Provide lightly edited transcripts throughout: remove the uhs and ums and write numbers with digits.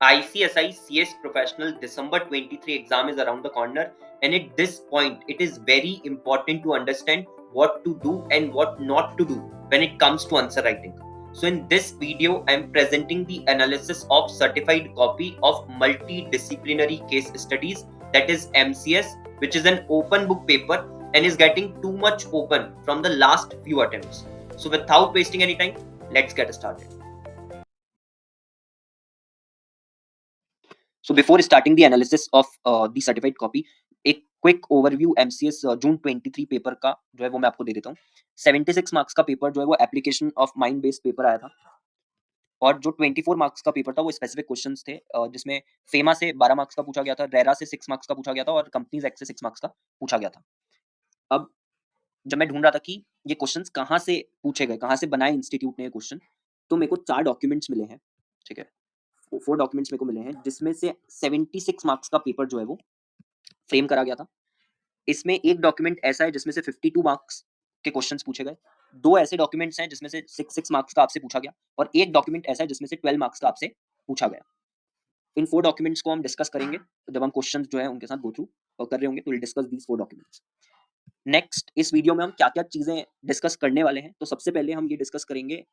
ICSI CS Professional December 23 exam is around the corner, and at this point, it is very important to understand what to do and what not to do when it comes to answer writing. So, in this video, I am presenting the analysis of certified copy of multidisciplinary case studies, that is MCS, which is an open book paper and is getting too much open from the last few attempts. So, without wasting any time, let's get started. So before starting the analysis of the certified copy, एक quick overview MCS जून 23 paper का जो है वो मैं आपको दे देता हूँ। 76 marks का पेपर जो है वो application of mind based paper आया था, और जो 24 मार्क्स का पेपर था वो स्पेसिफिक क्वेश्चंस थे, जिसमें फेमा से 12 मार्क्स का पूछा गया था, रेरा से 6 मार्क्स का पूछा गया था और कंपनीज एक्ट से 6 मार्क्स का पूछा गया था। अब जब मैं ढूंढ रहा था कि ये क्वेश्चंस कहाँ से पूछे गए, कहाँ से बनाए इंस्टीट्यूट ने ये क्वेश्चन, तो मेरे को 4 डॉक्यूमेंट्स मिले हैं। ठीक है, 4 डॉक्यूमेंट्स मेरे को मिले हैं, जिसमें से 76 मार्क्स का पेपर जो है वो फ्रेम करा गया था। इसमें एक डॉक्यूमेंट ऐसा है जिसमें से 52 मार्क्स के क्वेश्चंस पूछे गए, 2 ऐसे डॉक्यूमेंट्स हैं जिसमें से 6 मार्क्स का आपसे पूछा गया, और एक डॉक्यूमेंट ऐसा है जिसमें से 12 मार्क्स का आपसे पूछा गया। इन 4 डॉक्यूमेंट्स को हम डिस्कस करेंगे, जब हम क्वेश्चंस जो है उनके साथ गो थ्रू कर रहे होंगे, तो will discuss these 4 documents. Next, इस वीडियो में हम क्या-क्या चीज़ें डिस्कस करने वाले हैं, तो सबसे पहले हम ये डिस्कस करेंगे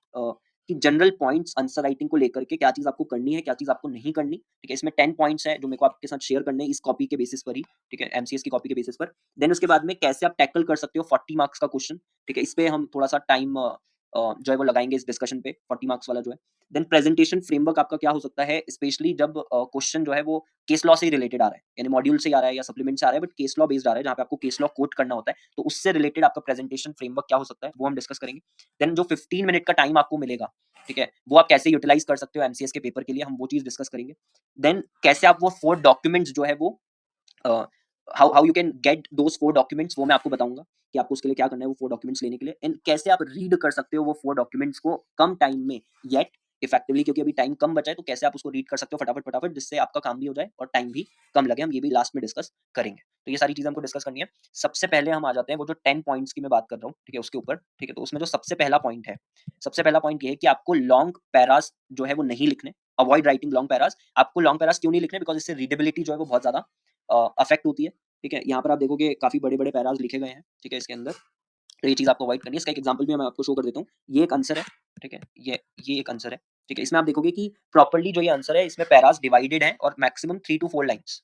कि जनरल पॉइंट्स आंसर राइटिंग को लेकर के क्या चीज़ आपको करनी है, क्या चीज़ आपको नहीं करनी, ठीक है? इसमें 10 पॉइंट्स हैं जो मेरे को आपके साथ शेयर करने हैं इस कॉपी के बेसिस पर ही, ठीक है? एमसीएस की कॉपी के बेसिस पर। देन उसके बाद में कैसे आप टैकल कर सकते हो 40 मार्क्स का क्वेश्चन, ठीक है? इस पे हम थोड़ा-सा टाइम जो है वो लगाएँगे इस डिस्कशन पे, 40 मार्क्स वाला जो है। देन प्रेजेंटेशन फ्रेमवर्क आपका क्या हो सकता है, स्पेशली जब क्वेश्चन जो है वो केस लॉ से ही रिलेटेड आ रहा है, यानी मॉड्यूल से ही आ रहा है या सप्लीमेंट से आ रहा है, बट केस लॉ बेस्ड आ रहा है, जहाँ पे आपको केस लॉ कोट करना होता है, तो उससे रिलेटेड आपका प्रेजेंटेशन फ्रेमवर्क क्या हो सकता है, वो हम डिस्कस करेंगे। देन जो 15 मिनट का टाइम आपको मिलेगा, ठीक है, वो आप कैसे यूटिलाइज कर सकते हो एमसीएस के पेपर के लिए, हम वो चीज डिस्कस करेंगे। देन कैसे आप वो 4 डॉक्यूमेंट्स जो है वो how how you can get those 4 documents, वो मैं आपको बताऊंगा कि आपको उसके लिए क्या करना है वो 4 डॉक्यूमेंट्स लेने के लिए, एंड कैसे आप रीड कर सकते हो वो 4 डॉक्यूमेंट्स को कम टाइम में, येट इफेक्टिवली, क्योंकि अभी टाइम कम बचा है, तो कैसे आप उसको रीड कर सकते हो फटाफट फटाफट, जिससे आपका काम भी हो जाए और टाइम भी कम लगे। हम ये भी लास्ट में डिस्कस करेंगे, तो ये सारी चीजें हमको डिस्कस करनी है। सबसे पहले हम आ जाते हैं वो जो 10 पॉइंट्स की मैं बात कर रहा हूँ, ठीक है, उसके ऊपर। ठीक है, तो उसमें जो सबसे पहला पॉइंट है, सबसे पहला पॉइंट ये है कि आपको लॉन्ग पैरास जो है वो नहीं लिखने, अवॉइड राइटिंग लॉन्ग पैरास। आपको लॉन्ग पैरास क्यों नहीं लिखने, बिकॉज इससे रीडेबिलिटी जो है वो बहुत ज्यादा अफेक्ट होती है। ठीक है, यहाँ पर आप देखोगे काफी बड़े बड़े पैराज लिखे गए हैं, ठीक है, इसके अंदर, तो ये चीज आपको अवॉइड करनी है। इसका एक एग्जांपल भी मैं आपको शो कर देता हूँ। ये एक आंसर है, ठीक है, ये एक आंसर है, ठीक है। इसमें आप देखोगे कि प्रॉपर्ली जो ये आंसर है, इसमें पैराज डिवाइडेड है और मैक्सिमम 3 to 4 लाइन्स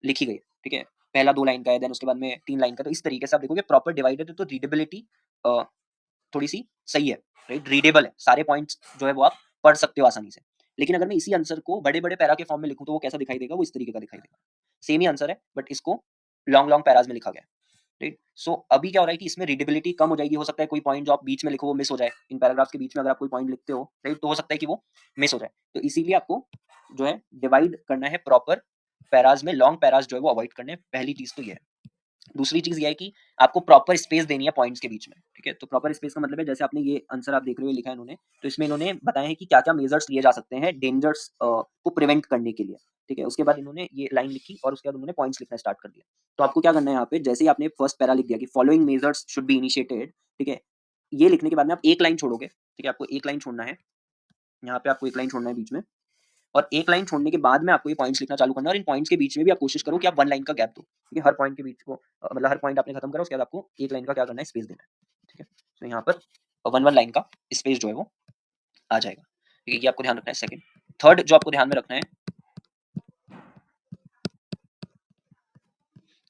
लिखी गई है, ठीक है। पहला 2 लाइन का है, देन उसके बाद में 3 लाइन का, तो इस तरीके से आप देखोगे प्रॉपर डिवाइडेड है, तो रीडेबिलिटी थोड़ी सी सही है, राइट, रीडेबल है, सारे पॉइंट्स जो है वो आप पढ़ सकते हो आसानी से। लेकिन अगर मैं इसी आंसर को बड़े बड़े पैरा के फॉर्म में लिखूं, तो वो कैसा दिखाई देगा, वो इस तरीके का दिखाई देगा। सेम ही आंसर है, बट इसको लॉन्ग लॉन्ग पैराज में लिखा गया है, राइट। सो अभी क्या हो रहा है कि इसमें रीडेबिलिटी कम हो जाएगी। हो सकता है कोई पॉइंट जो आप बीच में लिखो वो मिस हो जाए, इन पैराग्राफ्स के बीच में अगर आप कोई पॉइंट लिखते हो, राइट, तो हो सकता है कि वो मिस हो जाए। तो इसीलिए आपको जो है डिवाइड करना है प्रॉपर पैराज में, लॉन्ग पैराज जो है वो अवॉइड करने हैं। पहली चीज तो ये है। दूसरी चीज ये है कि आपको प्रॉपर स्पेस देनी है पॉइंट्स के बीच में, ठीक है। तो प्रॉपर स्पेस का मतलब है, जैसे आपने ये आंसर आप देख रहे हो लिखा है इन्होंने, तो इसमें इन्होंने बताया है कि क्या क्या मेजर्स लिए जा सकते हैं डेंजर्स को प्रिवेंट करने के लिए, ठीक है। उसके बाद इन्होंने ये लाइन लिखी और उसके बाद उन्होंने पॉइंट्स लिखना स्टार्ट कर दिया। तो आपको क्या करना है यहाँ पे, जैसे ही आपने फर्स्ट पैरा लिख दिया कि following measures should be initiated, ठीक है, ये लिखने के बाद में आप एक लाइन छोड़ोगे, ठीक है, आपको एक लाइन छोड़ना है, यहाँ पे आपको एक लाइन छोड़ना है बीच में, और एक लाइन छोड़ने के बाद में आपको ये पॉइंट्स लिखना चालू करना है, और इन पॉइंट्स के बीच में भी आप कोशिश करो कि आप 1 लाइन का गैप दो, ठीक है। हर पॉइंट के बीच को मतलब हर पॉइंट आपने खत्म करा, उसके बाद आपको एक लाइन का क्या करना है, स्पेस देना है, ठीक है। तो यहाँ पर 1 लाइन का स्पेस जो है वो आ जाएगा, ठीक है। ये आपको ध्यान रखना है। सेकंड, थर्ड जो आपको ध्यान में रखना है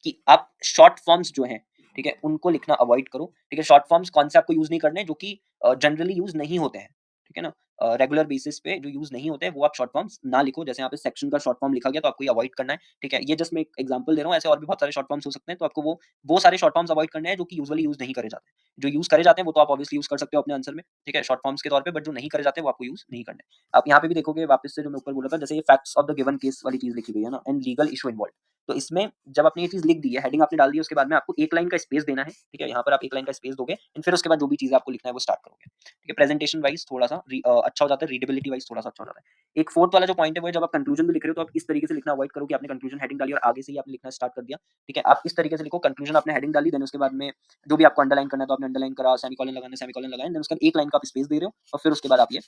कि आप शॉर्ट फॉर्म्स जो हैं, ठीक है, उनको लिखना अवॉइड करो, ठीक है। शॉर्ट फॉर्म्स कौन से आपको यूज नहीं करने, जो कि जनरली यूज नहीं होते हैं, ठीक है ना, रेगुलर बेसिस पे जो यूज नहीं होते हैं वो आप शॉर्ट फॉर्म्स ना लिखो। जैसे यहाँ पे सेक्शन का शॉर्ट फॉर्म लिखा गया, तो आपको ये अवॉइड करना है, ठीक है। ये जस्ट मैं एक एग्जांपल दे रहा हूँ, ऐसे और भी बहुत सारे शॉर्ट फॉर्म्स हो सकते हैं, तो आपको वो सारे शॉर्ट फॉर्म्स अवॉइड करने हैं जो कि यूजुअली यूज नहीं करे जाते। जो यूज करे जाते हैं वो तो आप ऑब्वियसली यूज कर सकते हो अपने आंसर में, ठीक है, शॉर्ट फॉर्म्स के तौर पे, बट जो नहीं करे जाते वो आपको यूज नहीं करने। आप यहाँ पे भी देखोगे वापस से जो मैं ऊपर बोला था, जैसे ये facts of the given case वाली चीज लिखी गई है ना, एंड लीगल इशू इन्वॉल्व, तो इसमें जब आपने ये चीज लिख दी है, हेडिंग आपने डाल दी है, उसके बाद में आपको एक लाइन का स्पेस देना है, ठीक है। यहाँ पर आप एक लाइन का स्पेस दोगे, एंड फिर उसके बाद जो भी चीज आपको लिखना है वो स्टार्ट करोगे, ठीक है। प्रेजेंटेशन वाइज थोड़ा सा अच्छा हो जाता है, रीडेबिलिटी वाइज थोड़ा सा अच्छा हो जाता है। एक फोर्थ वाला जो पॉइंट है वो है, जब आप कंक्लूजन भी लिख रहे हो, तो आप इस तरीके से लिखना अवॉइड करो कि आपने कंक्लूजन हेडिंग डाली और आगे से ही आपने लिखना स्टार्ट कर दिया, ठीक है। आप इस तरीके से लिखो, कंक्लूजन आपने हेडिंग डाली, देन उसके बाद में जो भी आपको अंडरलाइन करना है तो आपने अंडरलाइन करा, सेमीकोलन लगाना सेमीकोलन लगाया, देन उसका एक लाइन का आप स्पेस दे रहे हो और फिर उसके बाद आप ये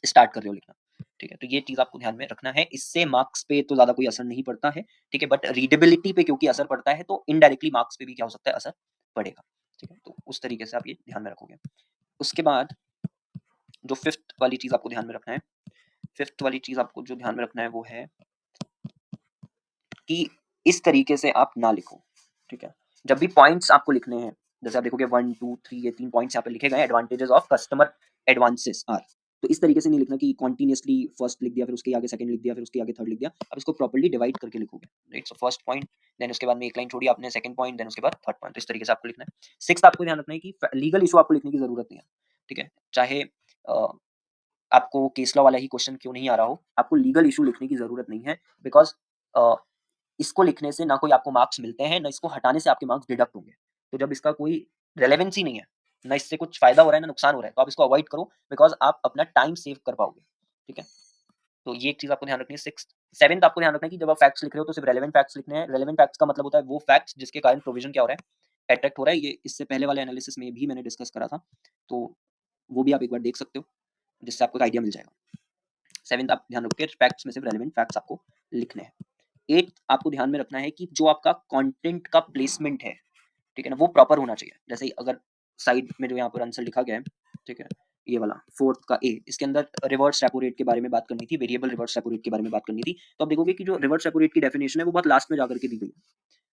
स्टार्ट कर रहे हो लिखना। ठीक है, तो ये चीज़ आपको ध्यान में रखना है। इससे मार्क्स पे तो ज़्यादा कोई असर नहीं पड़ता है, ठीक है, बट रीडेबिलिटी पे क्योंकि असर पड़ता है, तो इनडायरेक्टली मार्क्स पे भी क्या हो सकता है, असर पड़ेगा, ठीक है, तो उस तरीके से आप ये ध्यान में रखोगे। उसके बाद जो फिफ्थ वाली चीज़ आपको ध्यान में रखना है, फिफ्थ वाली चीज़ आपको जो ध्यान में रखना है वो है कि इस तरीके से आप ना लिखो, ठीक है। जब भी पॉइंट्स आपको लिखने हैं, जैसे आप देखोगे 1 2 3 ये 3 पॉइंट्स यहाँ पे लिखे गए हैं, advantages of customer advances are. तो इस तरीके से नहीं लिखना कि कॉन्टिन्यूअसली फर्स्ट लिख दिया, फिर उसके आगे सेकंड लिख दिया, फिर उसके आगे थर्ड लिख दिया। आप इसको प्रॉपर्ली डिवाइड करके लिखोगे, right. So first point, then उसके बाद में एक लाइन छोड़ी आपने, सेकंड पॉइंट, देन उसके बाद थर्ड पॉइंट। तो इस तरीके से आपको लिखना है। सिक्स्थ आपको ध्यान रखना है कि लीगल इशू आपको लिखने की जरूरत नहीं है, ठीक है। चाहे आपको केस लॉ वाला ही क्वेश्चन क्यों नहीं आ रहा हो, आपको लीगल इशू लिखने की जरूरत नहीं है, बिकॉज इसको लिखने से ना कोई आपको मार्क्स मिलते हैं, ना इसको हटाने से आपके मार्क्स डिडक्ट होंगे। तो जब इसका कोई रेलेवेंस ही नहीं है, ना इससे कुछ फायदा हो रहा है, ना नुकसान हो रहा है, तो आप इसको अवॉइड करो, बिकॉज आप अपना टाइम सेव कर पाओगे, ठीक है। तो ये एक चीज आपको ध्यान रखनी है। सिक्स सेवंथ आपको ध्यान रखना है कि जब आप फैक्ट्स लिख रहे हो तो सिर्फ रेलेवेंट फैक्ट्स लिखने हैं। रेलेवेंट फैक्ट्स का मतलब होता है वो फैक्ट्स जिसके कारण प्रोविजन क्या हो रहा है, अट्रैक्ट हो रहा है। ये इससे पहले वाले एनालिसिस में भी मैंने डिस्कस करा था, तो वो भी आप एक बार देख सकते हो, जिससे आपको आइडिया मिल जाएगा। सेवंथ आप ध्यान रखिए, फैक्ट्स में सिर्फ रेलेवेंट फैक्ट्स आपको लिखने हैं। एट आपको ध्यान में रखना है कि जो आपका कंटेंट का प्लेसमेंट है, ठीक है ना, वो प्रॉपर होना चाहिए। जैसे अगर साइड में जो यहाँ पर आंसर लिखा गया है, ठीक है, ये वाला फोर्थ का ए, इसके अंदर रिवर्स रेपो रेट के बारे में बात करनी थी, वेरिएबल रिवर्स रेपो रेट के बारे में बात करनी थी, तो आप देखोगे कि जो रिवर्स रेपो रेट की डेफिनेशन है वो बहुत लास्ट में जाकर के दी गई है,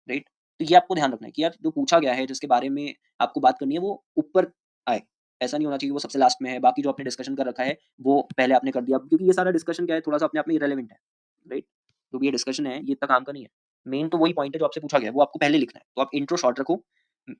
राइट। तो ये आपको ध्यान रखना है कि यार जो पूछा गया है, जिसके बारे में आपको बात करनी है, वो ऊपर आए। ऐसा नहीं होना चाहिए वो सबसे लास्ट में है, बाकी जो आपने डिस्कशन कर रखा है वो पहले आपने कर दिया, क्योंकि ये सारा डिस्कशन क्या है, थोड़ा सा अपने आप में इरेलीवेंट है, राइट। जो भी ये डिस्कशन है ये इतना काम का नहीं है। मेन तो वही पॉइंट है जो आपसे पूछा गया है, वो आपको पहले लिखना है। तो आप इंट्रो शॉर्ट रखो,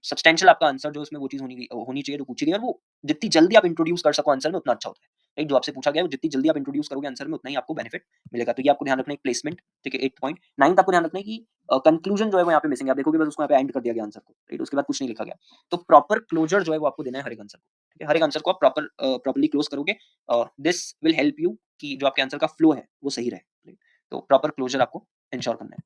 सब्सटेंशियल आपका आंसर जो इसमें वो चीज़ होनी चाहिए जो पूछी गई है, और वो जितनी जल्दी आप इंट्रोड्यूस कर सको आंसर में उतना अच्छा होता है, राइट। जो आपसे पूछा गया है वो जितनी जल्दी आप इंट्रोड्यूस करोगे आंसर में, उतना ही आपको बेनिफिट मिलेगा। तो ये आपको ध्यान रखना है, प्लेसमेंट, ठीक है, 8 पॉइंट। 9th आपको ध्यान रखना है कि कंक्लूजन जो है वो यहाँ पे मिसिंग है। आप देखोगे बस उसको यहाँ पे एंड कर दिया गया आंसर को, राइट। उसके बाद कुछ नहीं लिखा गया। तो प्रॉपर क्लोजर जो है वो आपको देना है हर एक आंसर को, ठीक है। हर एक आंसर को आप प्रॉपर्ली क्लोज करोगे, दिस विल हेल्प यू कि जो आपके आंसर का फ्लो है वो सही रहे, राइट। तो प्रॉपर क्लोजर आपको इंश्योर करना है।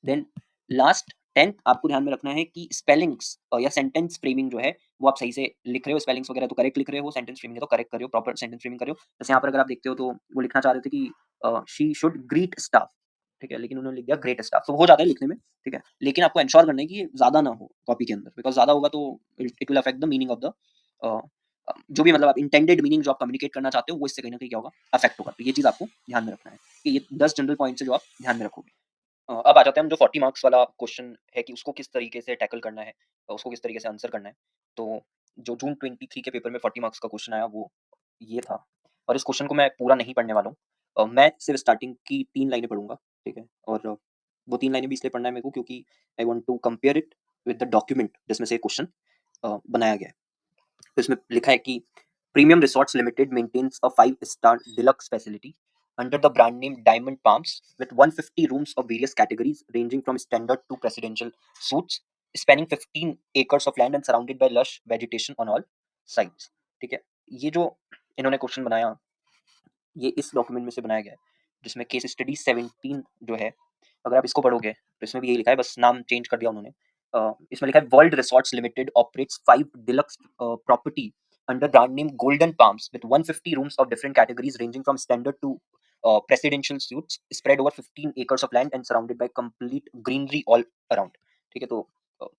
देन लास्ट 10th आपको ध्यान में रखना है कि स्पेलिंग्स या सेंटेंस फ्रेमिंग जो है वो आप सही से लिख रहे हो, स्पेलिंग्स वगैरह तो करेक्ट लिख रहे हो, सेंटेंस फ्रेमिंग है तो करेक्ट कर रहे हो, प्रॉपर सेंटेंस फ्रेमिंग कर रहे हो। जैसे यहाँ पर अगर आप देखते हो तो वो लिखना चाह रहे थे कि शी शुड ग्रीट स्टाफ, ठीक है, लेकिन उन्होंने लिख दिया ग्रेट स्टाफ। तो हो जाता है लिखने में, ठीक है, लेकिन आपको इंश्योर करना है कि ज्यादा ना हो कॉपी के अंदर, बिकॉज ज्यादा होगा तो it will affect the meaning of the जो भी मतलब आप इंटेंडेड मीनिंग जो आप कम्युनिकेट करना चाहते हो वो इससे कहीं ना कहीं क्या होगा, अफेक्ट होगा। तो ये चीज आपको ध्यान में रखना है कि ये 10 जनरल पॉइंट्स है जो आप ध्यान में रखोगे। अब आ जाते हैं हम जो 40 मार्क्स वाला क्वेश्चन है कि उसको किस तरीके से टैकल करना है, उसको किस तरीके से आंसर करना है। तो जो जून 23 के पेपर में 40 मार्क्स का क्वेश्चन आया वो ये था, और इस क्वेश्चन को मैं पूरा नहीं पढ़ने वाला हूँ। मैं सिर्फ स्टार्टिंग की 3 लाइनें पढ़ूंगा, ठीक है। और वो 3 लाइनें भी इसलिए पढ़ना है मेरे को क्योंकि I want to compare it with the document जिसमें से क्वेश्चन बनाया गया है। तो इसमें लिखा है कि Premium Resorts Limited maintains a 5-star deluxe facility under the brand name Diamond Palms with 150 rooms of various categories ranging from standard to presidential suites, spanning 15 acres of land and surrounded by lush vegetation on all sides। ठीक है, ये जो इन्होंने question बनाया ये इस document में से बनाया गया है, जिसमें केस स्टडी 17 जो है, अगर आप इसको पढ़ोगे तो इसमें भी यही लिखा है, बस नाम चेंज कर दिया उन्होंने। इसमें लिखा है world resorts limited operates 5 deluxe property under brand name Golden Palms with 150 rooms of different categories ranging from standard to presidential suites spread over 15 acres of land and surrounded by complete greenery all around। ठीक है, तो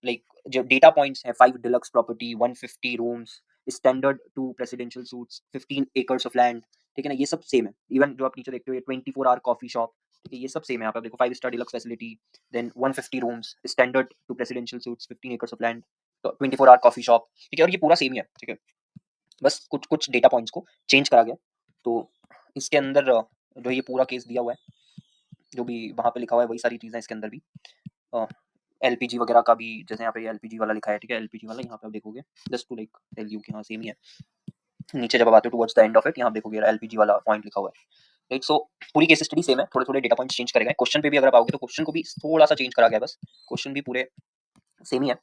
like जो data points हैं, 5 deluxe property, 150 rooms, standard to presidential suites, 15 acres of land, ठीक है ना, ये सब सेम है। इवन जो आप नीचे देखते हो ये 24 आवर कॉफी शॉप, ठीक है, ये सब सेम है। आप देखो 5 star deluxe facility, then 150 rooms, standard to presidential suites, 15 acres of land, 24 hour coffee shop, ठीक है, और ये पूरा सेम ही है, ठीक है। बस कुछ कुछ डेटा पॉइंट्स को चेंज करा गया। तो इसके अंदर जो ये पूरा केस दिया हुआ है, जो भी वहाँ पे लिखा हुआ है वही सारी चीज़ें इसके अंदर भी। एलपीजी वगैरह का भी, जैसे यहाँ पे एलपीजी वाला लिखा है, ठीक है, एलपीजी वाला यहाँ पे आप देखोगे, just to like tell you कि हाँ सेम ही है। नीचे जब आप आते हो towards the end of it, यहाँ देखोगे एलपीजी वाला पॉइंट लिखा हुआ है, राइट। सो पूरी केस स्टडी सेम है, थोड़े थोड़े डेटा पॉइंट्स चेंज करेगा। क्वेश्चन पे भी अगर आप आओगे तो क्वेश्चन को भी थोड़ा सा चेंज करा गया, बस क्वेश्चन भी पूरे सेम ही है,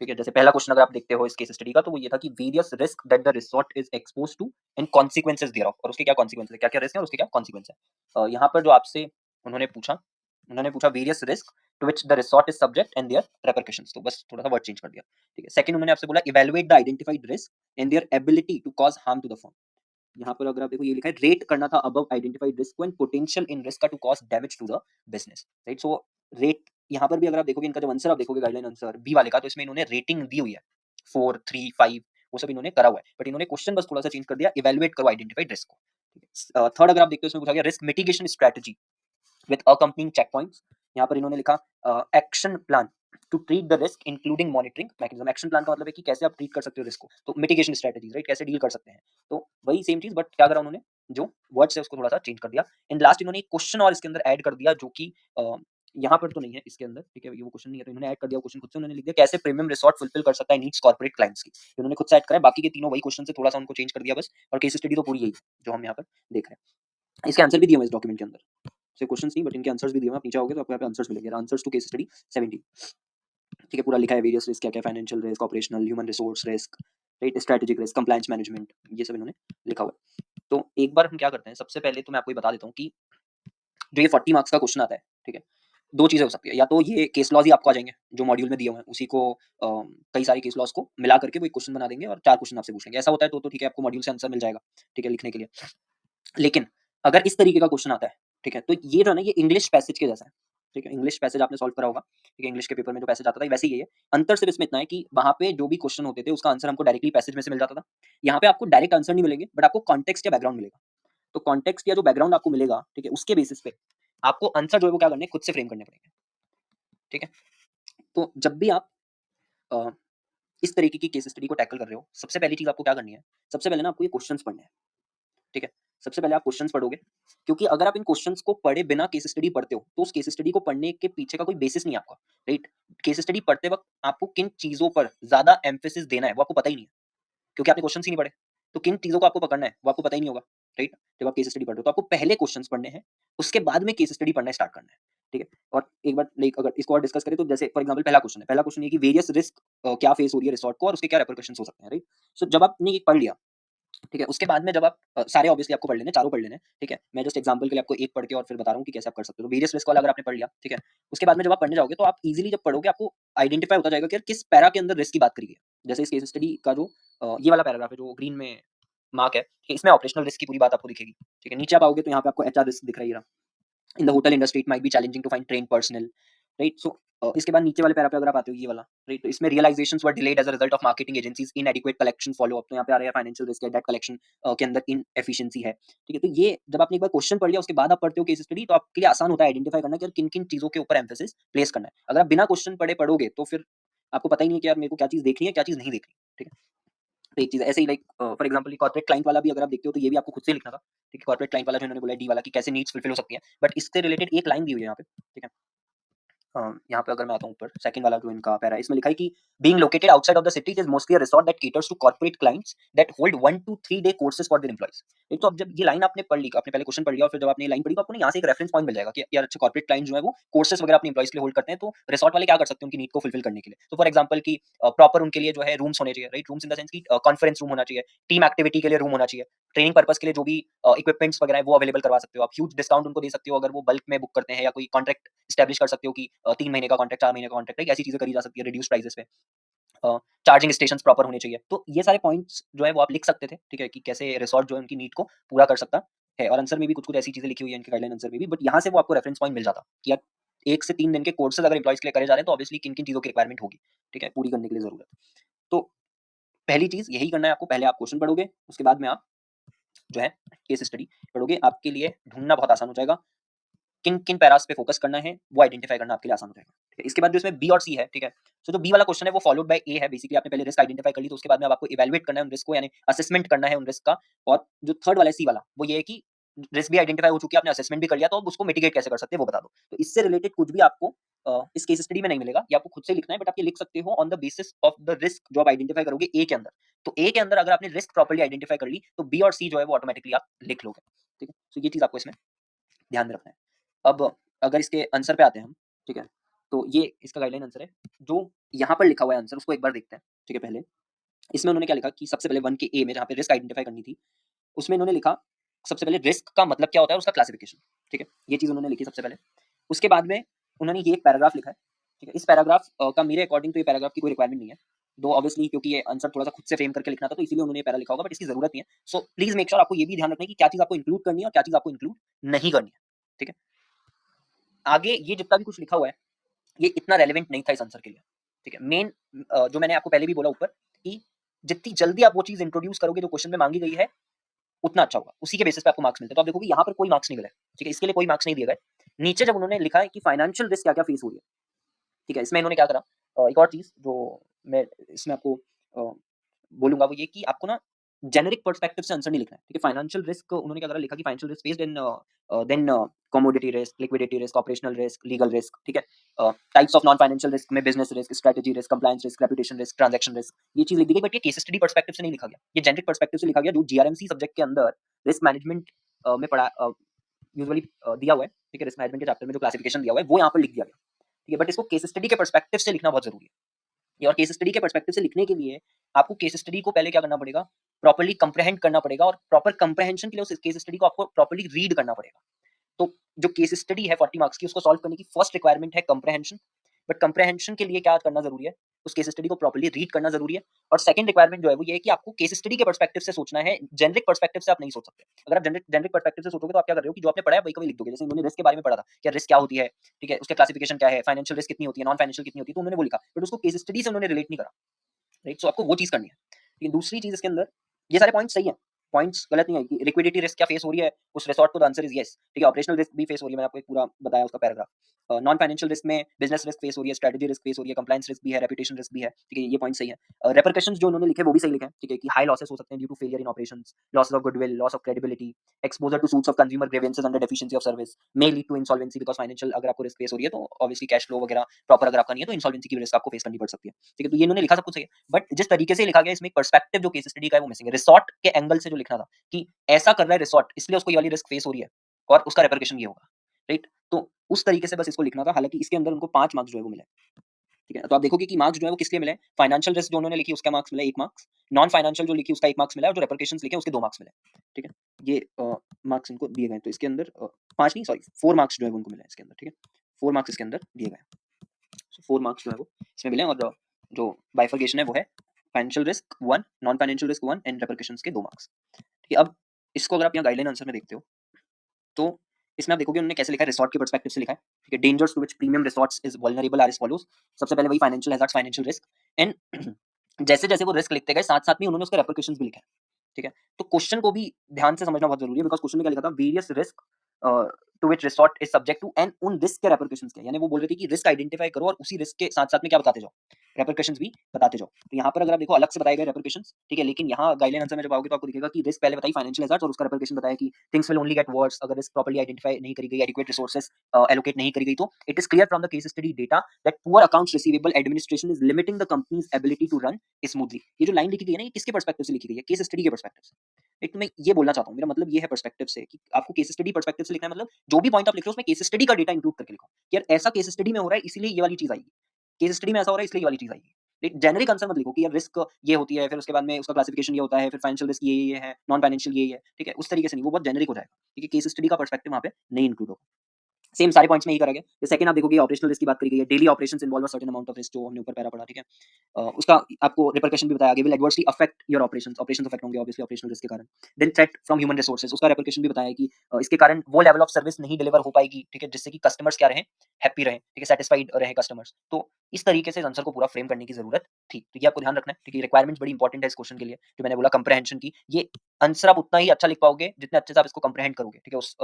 ठीक है। जैसे पहला क्वेश्चन अगर आप देखते हो इस केस स्टडी का, तो वो ये था कि various risk that the resort is expose to and consequences thereof, और उसके क्या कॉन्सिक्वेंस है, क्या क्या रिस्क है और उसके क्या कॉन्सिक्वेंस है। यहाँ पर जो आपसे उन्होंने पूछा various risk to which the resort is subject and their repercussions, तो बस थोड़ा सा वर्ड चेंज कर दिया, ठीक है। सेकंड उन्होंने आपसे बोला evaluate the identified risk and their ability to cause harm to the firm. यहाँ पर अगर आप देखो ये लिखा है रेट करना था above identified risk and potential in risk to cause damage to the business, right. So rate यहाँ पर भी अगर आप देखोगे इनका जब आंसर आप देखोगे गाइडलाइन आंसर बी वाले का, तो इसमें इन्होंने रेटिंग दी हुई है 4, 3, 5, वो सब इन्होंने करा हुआ है, बट इन्होंने क्वेश्चन बस थोड़ा सा चेंज कर दिया, इवैल्यूएट करो आइडेंटिफाइड रिस्क को। थर्ड अगर आप देखते हो इसमें पूछा गया risk mitigation strategy with accompanying check points. यहाँ पर इन्होंने लिखा action plan to treat the risk including monitoring mechanism. Action plan का मतलब है कि कैसे आप ट्रीट कर सकते हो रिस्क को, तो मिटिगेशन स्ट्रेटजीज, राइट, कैसे डील कर सकते हैं। तो वही सेम चीज, बट क्या करा उन्होंने, जो वर्ड्स है उसको थोड़ा सा चेंज कर दिया। इन लास्ट इन्होंने एक क्वेश्चन और इसके अंदर ऐड कर दिया, जो कि यहाँ पर तो नहीं है इसके अंदर, ठीक है, ये वो क्वेश्चन नहीं है, तो इन्होंने ऐड कर दिया क्वेश्चन खुद से। उन्होंने लिख दिया कैसे प्रीमियम रिसोर्ट फुलफिल कर सकता है नीड्स कॉर्पोरेट क्लाइंट्स की। इन्होंने खुद से ऐड करा है, बाकी के तीनों वही क्वेश्चन से थोड़ा सा उनको चेंज कर दिया बस, और केस स्टडी तो पूरी यही है जो हम यहाँ पर देख रहे हैं। इसके आंसर भी दिए हुए इस डॉक्यूमेंट के अंदर, से क्वेश्चंस नहीं बट इनके आंसर्स भी दिए हुए हैं। आप नीचे आओगे तो आपको यहाँ पे आंसर्स मिलेंगे, आंसर्स टू केस स्टडी 17, ठीक है, पूरा लिखा है वेरियस रिस्क क्या क्या, financial risk, operational, human resource risk, right, strategic risk, compliance management, ये सब इन्होंने लिखा हुआ है। तो एक बार हम क्या करते हैं, सबसे पहले तो मैं आपको ये बता देता हूँ कि जो ये 40 मार्क्स का क्वेश्चन आता है, ठीक है, दो चीजें हो सकती है, या तो ये केस लॉज ही आपको आ जाएंगे जो मॉड्यूल में दिए हुए हैं, उसी को कई सारे केस लॉज को मिला करके वो एक क्वेश्चन बना देंगे और 4 क्वेश्चन आपसे पूछ लेंगे। ऐसा होता है तो ठीक है, आपको मॉड्यूल से आंसर मिल जाएगा, ठीक है, लिखने के लिए। लेकिन अगर इस तरीके का क्वेश्चन आता है, ठीक है, तो ये जो है ना, ये इंग्लिश पैसेज के जैसा है, ठीक है, इंग्लिश पैसेज आपने सॉल्व करा होगा, ठीक है, इंग्लिश के पेपर में जो पैसेज आता था वैसे ही ये है। अंतर सिर्फ इसमें इतना है कि वहाँ पे जो भी क्वेश्चन होते थे उसका आंसर हमको डायरेक्टली पैसेज में से मिल जाता था। यहाँ पे आपको डायरेक्ट आंसर नहीं मिलेंगे, बट आपको कॉन्टेक्स्ट या बैकग्राउंड मिलेगा। तो कॉन्टेक्स्ट या जो बैकग्राउंड आपको मिलेगा, ठीक है, उसके बेसिस पे आपको आंसर जो है वो क्या करने खुद से फ्रेम करने पड़ेंगे, ठीक है। तो जब भी आप अ, इस तरीके की केस स्टडी को टैकल कर रहे हो, सबसे पहली चीज आपको क्या करनी है, सबसे पहले ना आपको ये क्वेश्चंस पढ़ने हैं, ठीक है। सबसे पहले आप क्वेश्चंस पढ़ोगे, क्योंकि अगर आप इन क्वेश्चंस को पढ़े बिना केस स्टडी पढ़ते हो, तो उस केस स्टडी को पढ़ने के पीछे का कोई बेसिस नहीं है आपका, राइट। केस स्टडी पढ़ते वक्त आपको किन चीजों पर ज्यादा एम्फेसिस देना है वो आपको पता ही नहीं है, क्योंकि आपने क्वेश्चंस ही नहीं पढ़े। तो किन चीजों को आपको पकड़ना है वो आपको पता ही नहीं होगा, राइट। जब आप केस स्टडी पढ़ते हो तो आपको पहले क्वेश्चंस पढ़ने हैं, उसके बाद में केस स्टडी पढ़ना स्टार्ट करना है, ठीक है। और एक बार लाइक अगर इसको और डिस्कस करें तो जैसे फॉर एग्जांपल पहला क्वेश्चन है, पहला क्वेश्चन ये कि वेरियस रिस्क क्या फेस हो रही है रिसोर्ट को और उसके क्या रेपरकशंस हो सकते हैं, राइट। सो जब आपने ये पढ़ लिया, ठीक है, उसके बाद में जब आप सारे ऑब्वियसली आपको पढ़ लेने, चारों पढ़ लेने, ठीक है। मैं जस्ट एग्जांपल के लिए आपको एक पढ़ के और फिर बता रहा हूँ कि कैसे आप कर सकते हो। तो वेरियस रिस्क वाला अगर आपने पढ़ लिया, ठीक है, उसके बाद में जब आप पढ़ने जाओगे तो आप इजीली जब पढ़ोगे आपको आइडेंटिफाई होता जाएगा कि यार किस पैरा के अंदर रिस्क की बात करी गई है। जैसे इस केस स्टडी का जो ये वाला पैराग्राफ है जो ग्रीन में मार्क है, ठीक है, इसमें ऑपरेशनल रिस्क की पूरी बात आपको दिखेगी, ठीक है। नीचे आप आओगे तो यहाँ पे आपको एचआर रिस्क दिख रही है। In the hotel industry it might be challenging to find train personnel, right. So इसके बाद नीचे वाले पैरा पे अगर आप आते हो ये वाला, राइट, तो इसमें realisations were delayed as a result of marketing agencies inadequate collection follow up. तो यहाँ पे आ रहा है फाइनेंशियल रिस्क है, डेट कलेक्शन के अंदर इनएफिशिएंसी है, ठीक है। तो ये जब आपने एक बार क्वेश्चन पढ़ लिया उसके बाद आप पढ़ते हो केस स्टडी, तो आपके लिए आसान होता है आइडेंटिफाई करना कि किन किन चीजों के ऊपर एम्फेसिस प्लेस करना है। अगर आप बिना क्वेश्चन पढ़े पढ़ोगे तो फिर आपको पता ही नहीं है कि यार मेरे को क्या चीज देखनी है क्या चीज नहीं देखनी, ठीक है। तो एक चीज ऐसे ही like for example corporate client वाला भी अगर आप देखते हो तो ये भी आपको खुद से लिखना था, ठीक है। कॉर्पोरेट क्लाइंट वाला जो इन्होंने बोला डी वाला कि कैसे नीड्स फुलफिल हो सकती है, बट इससे रिलेटेड एक लाइन दी हुई है यहाँ पे, ठीक है। यहाँ पे अगर मैं आता हूँ ऊपर सेकंड वाला जो इनका पैरा है, इसमें लिखा है कि being located outside of the city is mostly a resort that caters to corporate clients that hold 1 to 3 day courses for their employees. एक तो अब जब ये लाइन आपने पढ़ ली, आपने पहले क्वेश्चन पढ़ लिया और फिर जब आपने ये लाइन पढ़ी तो आपको ना यहाँ से एक रेफरेंस पॉइंट मिल जाएगा कि यार अच्छा कॉर्पोरेट क्लाइंट जो है वो कोर्सेज वगैरह अपने एम्प्लॉइज के लिए होल्ड करते हैं, तो रिसोर्ट वाले क्या कर सकते हैं उनकी नीड को फुलफिल करने के लिए। तो फॉर एग्जाम्पल की प्रॉपर उनके लिए जो है रूम्स होने चाहिए, right, rooms in the sense की कॉन्फ्रेंस रूम होना चाहिए, टीम एक्टिविटी के लिए रूम होना चाहिए, ट्रेनिंग पर्पस के लिए जो भी इक्विपमेंट्स वगैरह है वो अवेलेबल करवा सकते हो आप, ह्यूज डिस्काउंट उनको दे सकते हो अगर वो बल्क में बुक करते हैं, या कोई कॉन्ट्रैक्ट एस्टैब्लिश कर सकते हो कि 3 महीने का कॉन्ट्रैक्ट, 4 महीने का कॉन्ट्रैक्ट है, ऐसी चीजें करी जा सकती है रिड्यूस प्राइसेस पे। चार्जिंग स्टेशंस प्रॉपर होने चाहिए। तो ये सारे पॉइंट्स जो है वो आप लिख सकते थे, ठीक है, कि कैसे रिसोर्ट जो है उनकी नीड को पूरा कर सकता है। और आंसर में भी कुछ कुछ ऐसी चीजें लिखी हुई है इनके गाइडलाइन आंसर में भी, बट यहाँ से वो आपको रेफरेंस पॉइंट मिल जाता कि यार 1 से 3 दिन के कोर्सेज अगर एम्प्लॉइज के लिए करे जा रहे हैं तो ऑब्वियसली किन किन चीजों की रिक्वायरमेंट होगी, ठीक है, पूरी करने के लिए जरूरत। तो पहली चीज यही करना है आपको, पहले आप क्वेश्चन पढ़ोगे, उसके बाद में आप जो है केस स्टडी पढ़ोगे, आपके लिए ढूंढना बहुत आसान हो जाएगा। किन किन पैरास पे फोकस करना है वो आइडेंटिफाई करना आपके लिए आसान हो जाएगा, ठीक है। इसके बाद जो इसमें बी और सी है, ठीक है, तो जो बी वाला क्वेश्चन है वो फॉलोड बाय ए है। बेसिकली आपने पहले रिस्क आइडेंटिफाई कर ली, तो उसके बाद में अब आपको इवैल्यूएट करना है उन रिस्क को, यानी असेसमेंट करना है उन रिस्क का। और जो थर्ड वाला है सी वाला, वो ये है कि रिस्क भी आइडेंटिफाई हो चुकी है, आपने असेसमेंट भी कर लिया, तो अब उसको मिटिगेट कैसे कर सकते हैं वो बता दो। तो इससे रिलेटेड कुछ भी आपको इस केस स्टडी में नहीं मिलेगा, ये आपको खुद से लिखना है, बट आप ये लिख सकते हो on the basis of the risk जो आप आइडेंटिफाई करोगे ए के अंदर। तो ए के अंदर अगर आपने रिस्क प्रॉपर्ली आइडेंटिफाई कर ली तो बी और सी जो है वो ऑटोमेटिकली आप लिख लोगे, ठीक है। तो ये चीज आपको इसमें ध्यान में रखना है। अब अगर इसके आंसर पे आते हैं हम, ठीक है, तो ये इसका गाइडलाइन आंसर है जो यहाँ पर लिखा हुआ है आंसर, उसको एक बार देखते हैं, ठीक है। पहले इसमें उन्होंने क्या लिखा कि सबसे पहले 1 के ए में जहाँ पे रिस्क आइडेंटिफाई करनी थी, उसमें इन्होंने लिखा सबसे पहले रिस्क का मतलब क्या होता है उसका क्लासिफिकेशन, ठीक है, ये चीज उन्होंने लिखी सबसे पहले। उसके बाद में उन्होंने ये एक पैराग्राफ लिखा है, ठीक है। इस पैराग्राफ का मेरे अकॉर्डिंग तो ये पैराग्राफ की कोई रिक्वायरमेंट नहीं है, दो ऑब्वियसली क्योंकि ये आंसर थोड़ा-सा खुद से फ्रेम करके लिखना था तो इसीलिए उन्होंने ये पैरा लिखा होगा, बट इसकी ज़रूरत नहीं है। सो प्लीज़ मेक श्योर आपको ये भी ध्यान रखना है कि क्या चीज़ आपको इंक्लूड करनी है और क्या चीज़ आपको इंक्लूड नहीं करनी है, ठीक है? आगे ये जितना भी कुछ लिखा हुआ है, ये इतना रेलेवेंट नहीं था इस आंसर के लिए, ठीक है? मेन जो मैंने आपको पहले भी बोला ऊपर कि जितनी जल्दी आप वो चीज़ इंट्रोड्यूस करोगे जो क्वेश्चन में माँगी गई है, उतना अच्छा होगा। उसी के बेसिस पे आपको मार्क्स मिलते हैं। तो आप देखोगे यहाँ पर कोई मार्क्स नहीं मिला है, ठीक है? इसके लिए कोई मार्क्स नहीं दिए गए। नीचे जब उन्होंने लिखा है कि फाइनेंशियल रिस्क क्या-क्या फेस हो रही है, ठीक है? इसमें इन्होंने क्या करा एक और चीज़ जो मैं इसमें आपको अ, बोलूँगा वो ये कि आपको ना जेनेरिक पर्सपेक्टिव से आंसर नहीं लिखना है, ठीक है? फाइनेंशियल रिस्क उन्होंने क्या करा लिखा कि financial risk faced in then commodity risk, liquidity risk, operational risk, legal risk, ठीक है? Types of non financial risk में business risk, strategy risk, compliance risk, reputation risk, transaction risk, ये चीज़ लिख दी गई बट ये केस स्टडी पर्सपेक्टिव से नहीं लिखा गया। ये जेनेरिक पर्सपेक्टिव से लिखा गया जो जीआरएमसी सब्जेक्ट के अंदर रिस्क मैनेजमेंट में यूजुअली दिया हुआ है, ठीक है? रिस्क मैनेजमेंट के चैप्टर में जो क्लासिफिकेशन दिया हुआ है, वो यहाँ पर लिख दिया गया, ठीक है? बट इसको केस स्टडी के पर्सपेक्टिव से लिखना बहुत ज़रूरी है। ये और केस स्टडी के पर्सपेक्टिव से लिखने के लिए आपको केस स्टडी को पहले क्या करना पड़ेगा, प्रॉपर्ली कंप्रहेंड करना पड़ेगा और प्रॉपर कंप्रहेंशन के लिए उस केस स्टडी को आपको प्रॉपर्ली रीड करना पड़ेगा। तो जो केस स्टडी है 40 मार्क्स की उसको सॉल्व करने की फर्स्ट रिक्वायरमेंट है कंप्रहेंशन, बट कंप्रहेंशन के लिए क्या करना ज़रूरी है, उस केस स्टडी को प्रॉपर्ली रीड करना ज़रूरी है और सेकंड रिक्वायरमेंट जो है वो ये है कि आपको केस स्टडी के पर्सपेक्टिव से सोचना है, जेनेरिक पर्सपेक्टिव से आप नहीं सोच सकते। अगर आप जेनेरिक जेनेरिक पर्सपेक्टिव से सोचोगे तो आप क्या कर रहे हो कि जो आपने पढ़ा है वही का वही लिख दोगे। जैसे उन्होंने रिस्क के बारे में पढ़ा था, क्या रिस्क क्या होती है, ठीक है? उसका क्लासिफिकेशन क्या है, फाइनेंशियल रिस्क कितनी होती है, नॉन फाइनेंशियल कितनी होती है, तो उन्होंने वो लिखा, बट उसको केस स्टडी से उन्होंने रिलेट नहीं करा। राइट? सो आपको वो चीज़ करनी है। लेकिन दूसरी चीज़ इसके अंदर ये सारे पॉइंट्स सही हैं, पॉइंट्स गलत नहीं है कि लिक्विडिटी रिस्क क्या फेस हो रही है, उस रिसॉर्ट को द आंसर इज़ येस, ठीक है? ऑपरेशनल रिस्क भी फेस हो रही है, मैंने आपको एक पूरा बताया उसका पैराग्राफ। नॉन फाइनेंशियल रिस्क में बिज़नेस रिस्क फेस हो रही है, स्ट्रैटेजी रिस्क फेस हो रही है, कंप्लायंस रिस्क भी है, रेपुटेशन रिस्क भी है, ठीक है? ये पॉइंट सही है। रिपरकशंस जो उन्होंने लिखे वो भी सही लिखे हैं, ठीक है? कि हाई लॉसेस हो सकते हैं due to failure in operations, loss of goodwill, loss of credibility, exposure to suits of consumer grievances under deficiency of service, may lead to insolvency because financial अगर आपको रिस्क फेस हो रही है तो obviously cash flow वगैरह proper अगर आपका नहीं है तो इंसॉल्वेंसी की भी रिस्क आपको फेस करनी पड़ सकती है, ठीक है? तो ये इन्होंने लिखा सब कुछ सही है। बट जिस तरीके से लिखा गया इसमें एक पर्सपेक्टिव जो केस स्टडी का है वो मिसिंग है। रिसॉर्ट के एंगल से जो लिखना था कि ऐसा कर रहा है रिसॉर्ट इसलिए उसको ये वाली रिस्क फेस हो रही है और उसका रिपरकशन ये होगा, राइट? तो उस तरीके से बस इसको लिखना था। हालाँकि इसके अंदर उनको 5 मार्क्स जो है वो मिले, ठीक है? तो आप देखोगे कि मार्क्स जो है वो किस लिए मिले? फाइनेंशियल रिस्क जो उन्होंने लिखी उसका मार्क्स मिला 1 मार्क्स, नॉन फाइनेंशियल जो लिखी उसका 1 मार्क्स मिला और जो रिपरकशंस लिखे उसके 2 मार्क्स मिले, ठीक है? ये मार्क्स इनको दिए गए हैं। तो इसके अंदर 5 नहीं सॉरी 4 मार्क्स जो है वो उनको मिले हैं इसके अंदर, ठीक है? 4 मार्क्स इसके अंदर दिए गए हैं। सो 4 मार्क्स जो है वो इसमें मिले हैं और जो बाइफरकेशन है वो है financial risk 1, non financial risk 1 and repercussions के 2 मार्क्स। ठीक है, अब इसको अगर आप यहाँ गाइडलाइन आंसर में देखते हो, तो इसमें आप देखोगे उन्होंने कैसे लिखा है रिसॉर्ट के पर्सपेक्टिव से लिखा है, ठीक है? Dangers to which Premium Resorts is vulnerable are as follows. सबसे पहले वही financial hazards, financial risk and जैसे-जैसे वो रिस्क लिखते गए साथ-साथ में उन्होंने उसके रिपरकशंस भी लिखे हैं, ठीक है? तो क्वेश्चन को भी ध्यान से समझना बहुत ज़रूरी है बिकॉज़ क्वेश्चन में क्या लिखा था various risk uh, to which resort is subject to and उन रिस्क के रिपरकशंस क्या हैं? यानी वो बोल रहे थे कि रिस्क आइडेंटिफाई करो और उसी रिस्क के साथ-साथ में क्या बताते जाओ, रिपरकशंस भी बताते जाओ। तो यहाँ पर अगर आप देखो अलग से बताए गए रिपरकशंस, ठीक है? लेकिन यहाँ गाइडलाइन आंसर में जब आओगे तो आपको दिखेगा कि रिस्क पहले बताई फाइनेंशियल हैज़ार्ड्स और उसका रिपरकशन बताया कि things will only get worse अगर रिस्क प्रॉपर्ली आइडेंटिफाई नहीं करी गई, एडिक्वेट रिसोर्सेज एलोकेट नहीं करी गई तो it is clear from the case study data that poor accounts receivable administration is limiting the company's ability to run smoothly. ये जो लाइन लिखी गई है ना ये किसके पर्सपेक्टिव से लिखी गई है? केस स्टडी के पर्सपेक्टिव से। एक तो मैं ये बोलना चाहता हूँ, मेरा मतलब ये है पर्सपेक्टिव से कि आपको केस स्टडी पर्सपेक्टिव से लिखना है मतलब जो भी पॉइंट आप लिख रहे हो उसमें केस स्टडी का डेटा इंक्लूड करके लिखो। कि यार ऐसा केस स्टडी में हो रहा है इसीलिए ये वाली चीज़ आएगी। केस स्टडी में ऐसा हो रहा है इसलिए ये वाली चीज़ आएगी। एक जेनेरिक आंसर मत लिखो कि यार रिस्क ये होती है, फिर उसके बाद में उसका क्लासिफिकेशन ये होता है, फिर फाइनेंशियल रिस्क ये है, नॉन फाइनेंशियल ये है, ठीक है? उस तरीके से नहीं, वो बहुत जेनेरिक हो जाएगा। ठीक है? केस स्टडी का पर्सपेक्टिव वहाँ पे नहीं इंक्लूड होगा। सेम सारे पॉइंट्स में यही करा गया है। सेकंड आप देखोगे ऑपरेशनल रिस्क की बात करी गई है। Daily operations involve a certain amount of risk जो हमने ऊपर पैरा पढ़ा, ठीक है? उसका आपको रिपरकशन भी बताया गया will adversely affect your operations, operations affect होंगे ऑब्वियसली ऑपरेशनल रिस्क के कारण। Then threat from human resources उसका रिपरकशन भी बताया कि इसके कारण वो लेवल ऑफ सर्विस नहीं डिलीवर हो पाएगी, ठीक है? जिससे कि कस्टमर्स क्या रहें, हैप्पी रहें, ठीक है? सैटिस्फाइड रहें कस्टमर्स। तो इस तरीके से इस आंसर को पूरा फ्रेम करने की जरूरत थी। तो ये आपको ध्यान रखना है, ठीक है? रिक्वायरमेंट्स बड़ी इंपॉर्टेंट है इस क्वेश्चन के लिए। जो मैंने बोला कंप्रहेंशन की, ये आंसर आप उतना ही अच्छा लिख पाओगे जितने अच्छे से आप इसको कंप्रहेंड करोगे, ठीक है? उस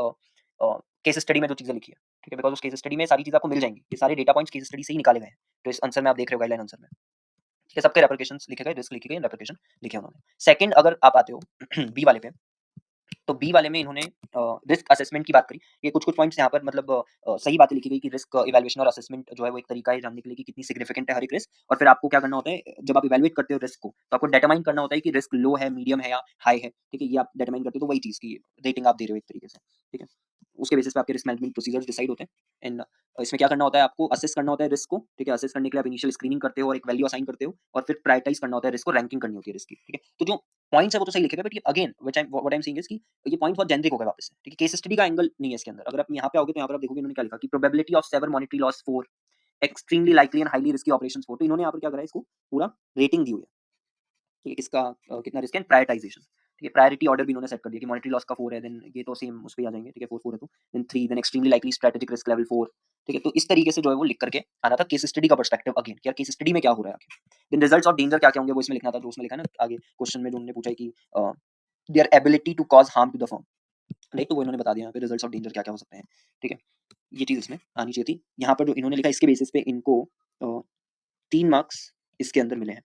केस स्टडी में जो चीज़ें लिखी है, ठीक है? बिकॉज़ उस केस स्टडी में सारी चीज़ें आपको मिल जाएँगी। ये सारे डेटा पॉइंट्स केस स्टडी से ही निकाले गए हैं। तो इस आंसर में आप देख रहे हो गाइडलाइन आंसर में, ठीक है? सबके रेपरकशंस लिखे गए, रिस्क लिखी गई, रेपरकशन लिखे उन्होंने। सेकंड अगर आप आते हो बी वाले पे, तो बी वाले में इन्होंने रिस्क असेसमेंट की बात करी। ये कुछ-कुछ पॉइंट्स यहाँ पर मतलब सही बातें लिखी गई कि रिस्क इवैल्यूएशन और असेसमेंट जो है वो एक तरीका है जानने के लिए कि कितनी सिग्निफिकेंट है हर एक रिस्क और फिर आपको क्या करना होता है जब आप इवैल्यूएट करते हो रिस्क को, तो आपको डिटरमाइन करना होता है कि रिस्क लो है, मीडियम है या हाई है, ठीक है? ये आप डिटरमाइन करते हो तो वही चीज़ की रेटिंग आप दे रहे हो एक तरीके से, ठीक है? उसके बेसिस पे आपके रिस्क मैनेजमेंट प्रोसीजर्स डिसाइड होते हैं एंड इसमें क्या करना होता है आपको असेस करना होता है रिस्क को, ठीक है? असेस करने के लिए आप इनिशियल स्क्रीनिंग करते हो और एक वैल्यू असाइन करते हो और फिर प्रायोरिटाइज़ करना होता है रिस्क को, रैंकिंग करनी होती है रिस्क की, ठीक है? तो जो पॉइंट्स है वो तो सही लिखे गए बट ये again what I am saying is कि ये पॉइंट बहुत जेनेरिक हो गया वापस से, ठीक है? केस स्टडी का एंगल नहीं है इसके अंदर। अगर आप यहाँ पे आओगे तो यहाँ पर आप देखोगे इन्होंने क्या लिखा कि probability of severe monetary loss 4 extremely likely and highly risky operations for. तो इन्होंने यहाँ पर क्या करा है, इसको पूरा रेटिंग दी हुई है कि किसका कितना रिस्क है, प्रायोरिटाइजेशन। ठीक है, प्रायोरिटी ऑर्डर भी इन्होंने सेट कर दिया कि मॉनेटरी लॉस का 4 है, देन ये तो सेम उस पे आ जाएंगे। ठीक है, 4 4 है तो then 3, then extremely likely strategic risk level 4। ठीक है, तो इस तरीके से जो है वो लिख करके आना था केस स्टडी का पर्सपेक्टिव अगेन, कि यार केस स्टडी में क्या हो रहा है आगे। देन रिजल्ट्स ऑफ डेंजर क्या क्या होंगे वो इसमें लिखना था, जो उसमें लिखा है ना आगे क्वेश्चन में जो उन्होंने पूछा है कि their ability to cause harm to the firm, right. तो वो इन्होंने बता दिया यहाँ पे रिजल्ट्स ऑफ डेंजर क्या क्या हो सकते हैं। ठीक है, ये चीज इसमें आनी चाहिए थी। यहाँ पर जो इन्होंने लिखा इसके बेसिस पे इनको 3 मार्क्स इसके अंदर मिले हैं।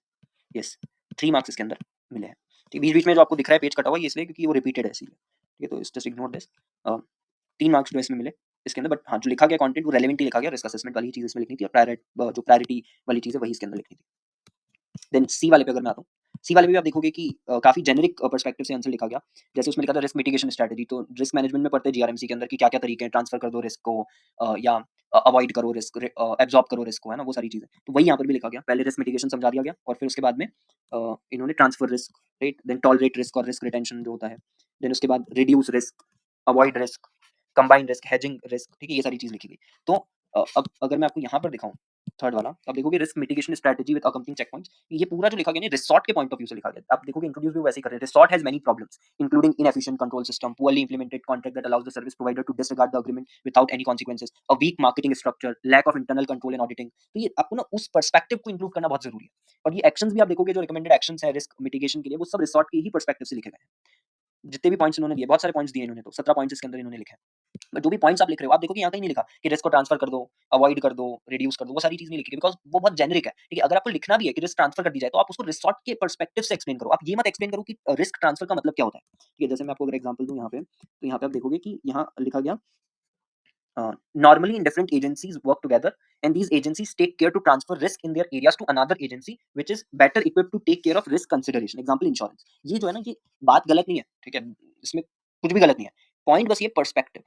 यस, 3 मार्क्स इसके अंदर मिले हैं। ठीक, बीच बीच में जो आपको दिख रहा है पेज कटा हुआ, ये इसलिए क्योंकि वो रिपीटेड है इसीलिए। ठीक है, तो जस्ट इग्नोर दिस। 3 मार्क्स जो इसमें मिले इसके अंदर, बट हाँ जो लिखा गया कंटेंट वो रेलेवेंट ही लिखा गया, रिस्क असेसमेंट वाली चीज इसमें लिखनी थी, और जो प्रायोरिटी वाली चीज है वही इसके अंदर लिखनी थी। देन सी वाले पे अगर मैं आता हूँ, सी वाले में भी आप देखोगे कि काफी जेनेरिक पर्सपेक्टिव से आंसर लिखा गया। जैसे उसमें लिखा था रिस्क मिटिगेशन स्ट्रेटजी, तो रिस्क मैनेजमेंट में पढ़ते हैं जीआरएमसी के अंदर कि क्या क्या तरीके हैं, ट्रांसफर कर दो रिस्क को या अवॉइड करो रिस्क, एब्जॉर्ब करो रिस्क को, है ना, वो सारी चीजें। तो वही यहाँ पर भी लिखा गया, पहले रिस्क मिटिगेशन समझा दिया गया और फिर उसके बाद में इन्होंने transfer risk, right, then tolerate risk और रिस्क रिटेंशन जो होता है, देन उसके बाद reduce risk, avoid risk, combine risk, hedging risk. ठीक है, ये सारी चीज लिखी गई। तो अब अगर मैं आपको यहाँ पर दिखाऊं थर्ड वाला, आप देखोगे risk mitigation strategy with accompanying check points, ये पूरा जो लिखा गया ना रिसॉर्ट के पॉइंट ऑफ व्यू से लिखा गया। आप देखोगे इंट्रोड्यूस भी वैसे ही कर रहे हैं, resort has many problems including inefficient control system, poorly implemented contract that allows the service provider to disregard the agreement without any consequences, a weak marketing structure, lack of internal control and auditing. तो ये आपको ना उस perspective को include करना बहुत जरूरी है। और ये एक्शंस भी आप देखोगे जो रिकमेंडेड एक्शंस है रिस्क मिटिगेशन के लिए, वो सब रिसॉर्ट के ही पर्सपेक्टिव से लिखे गए हैं। जितने भी पॉइंट्स इन्होंने दिए, बहुत सारे पॉइंट्स दिए इन्होंने, तो 17 पॉइंट्स इसके अंदर इन्होंने लिखे हैं। बट जो भी पॉइंट्स आप लिख रहे हो, आप देखो कि यहाँ कहीं नहीं लिखा कि रिस्क को ट्रांसफर कर दो, अवॉइड कर दो, रिड्यूस कर दो, वो सारी चीज नहीं लिखी, बिकॉज वो बहुत जेनरिक है। ठीक है, अगर आपको लिखना भी है कि रिस्क ट्रांसफर कर दी जाए, तो आप उसको रिसॉर्ट के पर्सपेक्टिव से एक्सप्लेन करो। आप ये मत एक्सप्लेन करो कि रिस्क ट्रांसफर का मतलब क्या होता है। ठीक है, जैसे मैं आपको अगर एग्जांपल दूं यहाँ पे, तो यहाँ पे आप देखोगे कि यहाँ लिखा गया normally in different agencies work together and these agencies take care to transfer risk in their areas to another agency which is better equipped to take care of risk consideration, example insurance। ये जो है ना, ये बात गलत नहीं है। ठीक है, इसमें कुछ भी गलत नहीं है, पॉइंट बस ये पर्सपेक्टिव।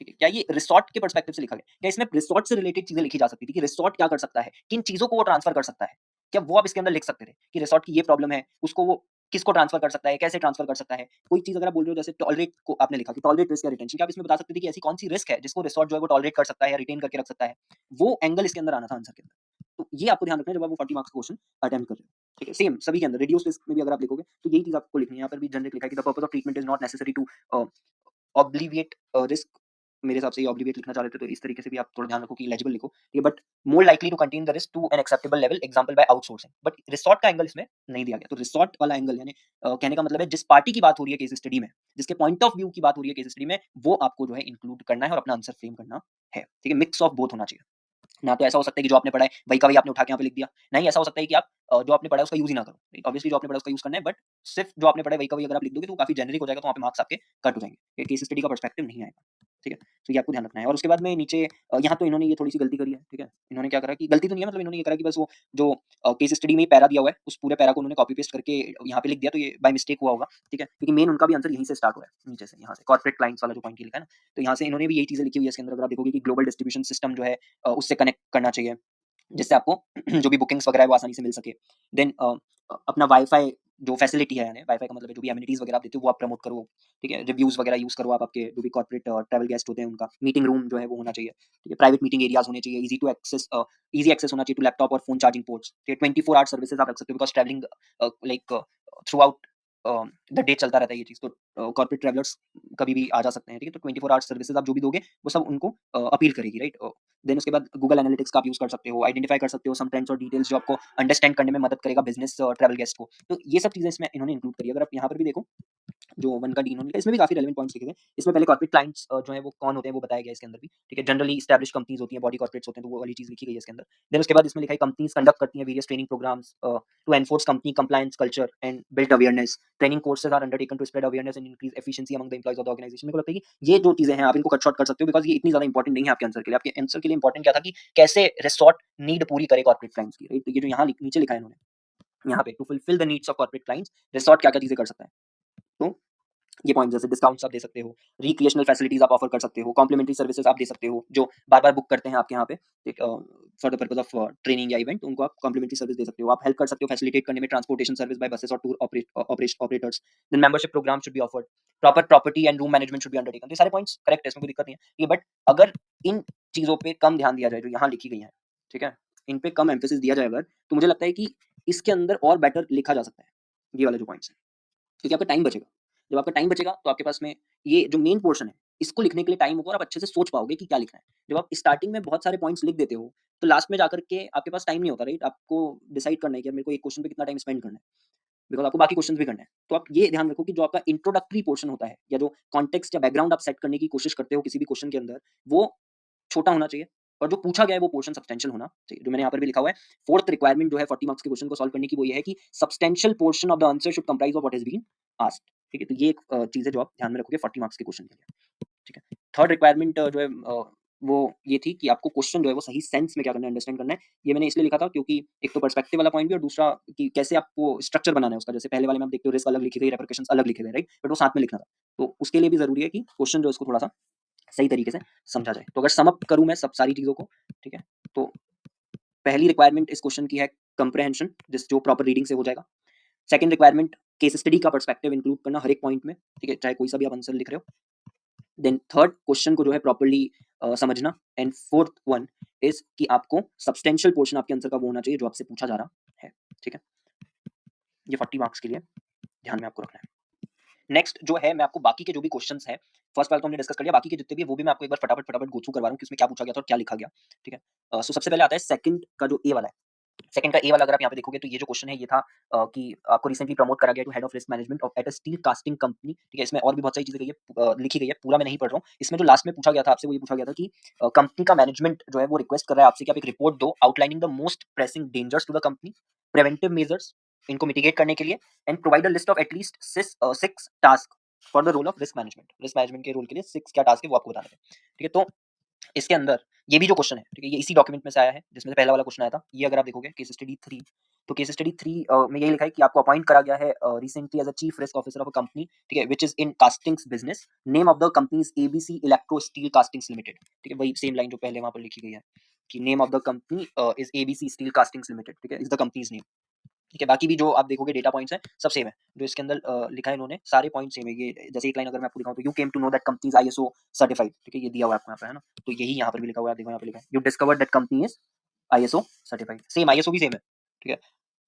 ठीक है, क्या ये रिसॉर्ट के पर्सपेक्टिव से लिखा गया, क्या इसमें रिसॉर्ट से रिलेटेड चीजें लिखी जा सकती थी कि रिसॉर्ट क्या कर सकता है, किन चीजों को वो ट्रांसफर कर सकता है, क्या वो आप इसके अंदर लिख सकते थे कि रिसॉर्ट की ये प्रॉब्लम है, उसको वो किसको ट्रांसफर कर सकता है, कैसे ट्रांसफर कर सकता है। कोई चीज अगर आप बोल रहे हो जैसे टॉलरेट को आपने लिखा कि टॉलरेट रिस्क या रिटेंशन, क्या आप इसमें बता सकते थे कि ऐसी कौन सी रिस्क है जिसको रिसॉर्ट जो है वो टॉलरेट कर सकता है या रिटेन करके रख सकता है। वो एंगल इसके अंदर आना था आंसर के अंदर। तो ये आपको ध्यान रखना है जब आप वो 40 मार्क्स क्वेश्चन अटेम्प्ट कर रहे हो। ठीक है, सेम सभी के अंदर रिड्यूस रिस्क में भी अगर आप लिखोगे तो यही चीज आपको लिखनी है। यहाँ पर भी जनरल लिखा है कि the purpose of treatment is not necessary to obliviate risk. मेरे हिसाब से ये ऑब्लिविएट लिखना चाह रहे थे, तो इस तरीके से भी आप थोड़ा ध्यान रखो कि लेजिबल लिखो। ठीक है, but more likely to contain the risk to an acceptable level, example by outsourcing. But resort का एंगल इसमें नहीं दिया गया। तो रिसॉर्ट वाला एंगल यानी कहने का मतलब है जिस पार्टी की बात हो रही है केस स्टडी में, जिसके पॉइंट ऑफ व्यू की बात हो रही है केस स्टडी में, वो आपको जो है इंक्लूड करना है और अपना आंसर फ्रेम करना है। ठीक है, मिक्स ऑफ बोथ होना चाहिए। ना तो ऐसा हो सकता है कि जो आपने पढ़ा है वही का वही आपने उठा के यहाँ पे लिख दिया, नहीं ऐसा हो सकता है कि आप जो आपने पढ़ा है उसका यूज ही ना करो। ऑब्वियसली जो आपने पढ़ा है उसका यूज करना है, बट सिर्फ जो आपने पढ़ा है वही का वही अगर आप लिख दोगे तो वो काफी जेनरिक हो जाएगा, तो वहाँ पे मार्क्स आपके कट हो जाएंगे, केस स्टडी का पर्सपेक्टिव नहीं आएगा। ठीक है, तो ये आपको ध्यान रखना है। और उसके बाद में नीचे यहाँ तो इन्होंने ये थोड़ी सी गलती करी है। ठीक है, इन्होंने क्या करा कि गलती तो नहीं है, मतलब इन्होंने ये करा कि बस वो जो केस स्टडी में ही पैरा दिया हुआ है उस पूरे पैरा को उन्होंने कॉपी पेस्ट करके यहाँ पे लिख दिया, तो ये बाय मिस्टेक हुआ होगा। ठीक है, क्योंकि मेन उनका भी आंसर यहीं से स्टार्ट हुआ है, नीचे से, यहाँ से कॉर्पोरेट क्लाइंट्स वाला जो पॉइंट लिखा है ना, तो यहाँ से इन्होंने भी यही चीजें लिखी हुई है इसके अंदर। अगर आप देखोगे कि ग्लोबल डिस्ट्रीब्यूशन सिस्टम जो है उससे कनेक्ट करना चाहिए, जिससे आपको जो भी बुकिंग्स वगैरह है वो आसानी से मिल सके। देन अपना वाईफाई जो फैसिलिटी है, यानी वाईफाई का मतलब है जो भी एमिनिटीज वगैरह आप देते हो वो आप प्रमोट करो। ठीक है, रिव्यूज वगैरह यूज करो आप, आपके जो भी कॉर्पोरेट ट्रैवल गेस्ट होते हैं उनका मीटिंग रूम जो है वो होना चाहिए। ठीक है, प्राइवेट मीटिंग एरियाज होने चाहिए, इजी एक्सेस होना चाहिए टू लैपटॉप और फोन चार्जिंग पोर्ट्स। ठीक है, 24 आवर सर्विसेज आप रख सकते हो, because travelling like through out the day चलता रहता है ये चीज, तो कॉर्पोरेट ट्रैवलर्स कभी भी आ जा सकते हैं। ठीक है, तो 24 आवर सर्विसेज आप जो भी दोगे वो सब उनको अपील करेगी, राइट। देन उसके बाद गूगल एनालिटिक्स का आप यूज कर सकते हो, आइडेंटिफाई कर सकते हो सम ट्रेंड्स और डिटेल्स जो आपको अंडरस्टैंड करने में मदद करेगा बिजनेस और ट्रैवल गेस्ट को। तो ये सब चीजें इसमें इन्होंने इंक्लूड करी है। अगर आप यहाँ पर भी देखो जो वन का डी इन्होंने लिखा, इसमें भी काफी रेलेवेंट पॉइंट्स लिखे गए। इसमें पहले कॉर्पोरेट क्लाइंट्स जो है वो कौन होते हैं वो बताया गया इसके अंदर भी। ठीक है, जनरली एस्टैब्लिश कंपनीज होती हैं, बॉडी कॉर्पोरेट्स होते हैं, तो वो वाली चीज लिखी गई है इसके अंदर। देन उसके बाद इसमें लिखा है कंपनीज कंडक्ट करती हैं various training programmes to enforce company compliance culture and build awareness. Training courses are undertaken to spread awareness and increase efficiency among the employees of the organisation. मेरे को लगता है कि ये जो चीजें हैं आप इनको कट शॉर्ट कर सकते हो, बिकॉज ये इतनी ज्यादा इंपॉर्टेंट नहीं है आपके आंसर के लिए। आपके आंसर के लिए इंपॉर्टेंट क्या था कि कैसे रिसॉर्ट नीड पूरी करे कॉर्पोरेट क्लाइंट्स की, राइट। तो ये जो यहाँ नीचे लिखा है इन्होंने, यहाँ पे to fulfil the needs of corporate clients, resort क्या क्या चीजें कर सकता है। तो ये पॉइंट जैसे डिस्काउंट्स आप दे सकते हो, रिक्रिएशनल फैसिलिटीज आप ऑफर कर सकते हो, कॉम्प्लीमेंट्री सर्विसेज आप दे सकते हो, जो बार बार बुक करते हैं आपके यहाँ पे for the purpose of training या इवेंट, उनको आप कॉम्प्लीमेंट्री सर्विस दे सकते हो। आप हेल्प कर सकते हो फैसिलिटेट करने में ट्रांसपोर्टेशन सर्विस बाय बसेस और tour operators. Then membership programme should be offered, proper property and room management should be undertaken. तो ये सारे पॉइंट्स करेक्ट है, इसमें कोई दिक्कत नहीं है ये। बट अगर इन चीज़ों पे कम ध्यान दिया जाए जो यहाँ लिखी गई हैं, ठीक है? इन पे कम एम्फेसिस दिया जाए अगर, तो मुझे लगता है कि इसके अंदर और बेटर लिखा जा सकता है, ये वाले जो पॉइंट्स हैं। क्योंकि आपका टाइम बचेगा। जब आपका टाइम बचेगा तो आपके पास में ये जो मेन पोर्शन है, इसको लिखने के लिए टाइम होगा और आप अच्छे से सोच पाओगे कि क्या लिखना है। जब आप स्टार्टिंग में बहुत सारे पॉइंट्स लिख देते हो, तो लास्ट में जाकर के आपके पास टाइम नहीं होता, राइट? आपको डिसाइड करना है कि यार मेरे को एक क्वेश्चन पे कितना टाइम स्पेंड करना है, बिकॉज़ आपको बाकी क्वेश्चन्स भी करने हैं। तो आप ये ध्यान रखो कि जो आपका इंट्रोडक्टरी पोर्शन होता है या जो कॉन्टेक्स्ट या बैकग्राउंड आप सेट करने की कोशिश करते हो किसी भी क्वेश्चन के अंदर, वो छोटा होना चाहिए और जो पूछा गया है वो पोर्शन सब्सटेंशियल होना चाहिए। जो मैंने यहाँ पर भी लिखा हुआ है, फोर्थ रिक्वायरमेंट जो है 40 मार्क्स के क्वेश्चन को सॉल्व करने की वो ये है कि substantial portion of the answer should comprise of what is been asked. ठीक है? तो ये एक चीज़ है जो आप ध्यान में रखोगे 40 मार्क्स के क्वेश्चन के लिए। ठीक है? थर्ड रिक्वायरमेंट जो है वो ये थी कि आपको क्वेश्चन जो है वो सही सेंस में क्या करना है, अंडरस्टैंड करना है। ये मैंने इसलिए लिखा था क्योंकि एक तो पर्सपेक्टिव वाला पॉइंट भी और दूसरा कि कैसे आपको स्ट्रक्चर बनाना है उसका। जैसे पहले वाले में आप देखते हो रिस्क अलग लिखी गई, रेपरकशंस अलग लिखे गए, राइट? बट वो साथ में लिखना था। तो उसके लिए भी ज़रूरी है कि क्वेश्चन जो है उसको थोड़ा-सा सही तरीके से समझा जाए। तो अगर सम अप करूँ मैं सब सारी चीज़ों को, ठीक है? तो पहली रिक्वायरमेंट इस क्वेश्चन की है कंप्रिहेंशन, जिस जो प्रॉपर रीडिंग से हो जाएगा। सेकंड रिक्वायरमेंट केस स्टडी का पर्सपेक्टिव इंक्लूड करना हर एक पॉइंट में, ठीक है? चाहे कोई सा भी आप आंसर लिख रहे हो। देन थर्ड क्वेश्चन को जो है प्रॉपर्ली समझना एंड फोर्थ वन इज़ कि आपको सब्सटेंशियल पोर्शन आपके आंसर का वो होना चाहिए जो आपसे पूछा जा रहा है, ठीक है? ये 40 मार्क्स के लिए ध्यान में आपको रखना है। नेक्स्ट जो है मैं आपको बाकी के जो भी क्वेश्चंस हैं, फर्स्ट वाला तो हमने डिस्कस कर लिया, बाकी के जितने भी हैं वो भी मैं आपको एक बार फटाफट गो थ्रू करवा रहा हूँ कि उसमें क्या पूछा गया था और क्या लिखा गया, ठीक है? सो सबसे पहले आता है सेकंड का जो ए वाला है। सेकंड का ए वाला अगर आप यहाँ पे देखोगे तो ये जो क्वेश्चन है ये था कि आपको रिसेंटली प्रमोट करा गया to head of risk management of at a steel casting company, ठीक है? इसमें और भी बहुत सारी चीज़ें गई है लिखी गई है, पूरा मैं नहीं पढ़ रहा हूँ। इसमें जो लास्ट में पूछा गया था आपसे वो ये पूछा गया था कि कंपनी का मैनेजमेंट जो है वो रिक्वेस्ट कर रहा है आपसे कि आप एक रिपोर्ट दो outlining the most pressing dangers to the company, preventive measures इनको मिटिगेट करने के लिए and provide a list of at least 6 task for the role of risk management. Risk management के रोल के लिए 6 क्या टास्क है वो आपको बताने थे, ठीक है? तो इसके अंदर ये भी जो क्वेश्चन है, ठीक है? ये इसी डॉक्यूमेंट में से आया है, जिसमें से पहला वाला क्वेश्चन आया था। ये अगर आप देखोगे केस स्टडी 3, तो केस स्टडी 3 में यही लिखा है कि आपको अपॉइंट करा गया है recently as a chief risk officer of a company, ठीक है? Which is in castings business. Name of the company is ABC electro steel castings limited, ठीक है? वही सेम लाइन जो पहले वहाँ पर लिखी गई है कि name of the company is ABC steel castings limited, ठीक है? Is the companies name. ठीक है, बाकी भी जो आप देखोगे डेटा पॉइंट्स हैं, सब सेम है। जो इसके अंदर लिखा है इन्होंने, सारे पॉइंट सेम है। ये जैसे एक लाइन अगर मैं आपको दिखाऊँ तो you came to know that company is ISO certified, ठीक है? ये दिया हुआ है आपको यहाँ पे, है ना? तो यही यहाँ पर भी लिखा हुआ है, आप देखो यहाँ पे लिखा है, you discovered that company is ISO certified. Same ISO भी सेम है, ठीक है?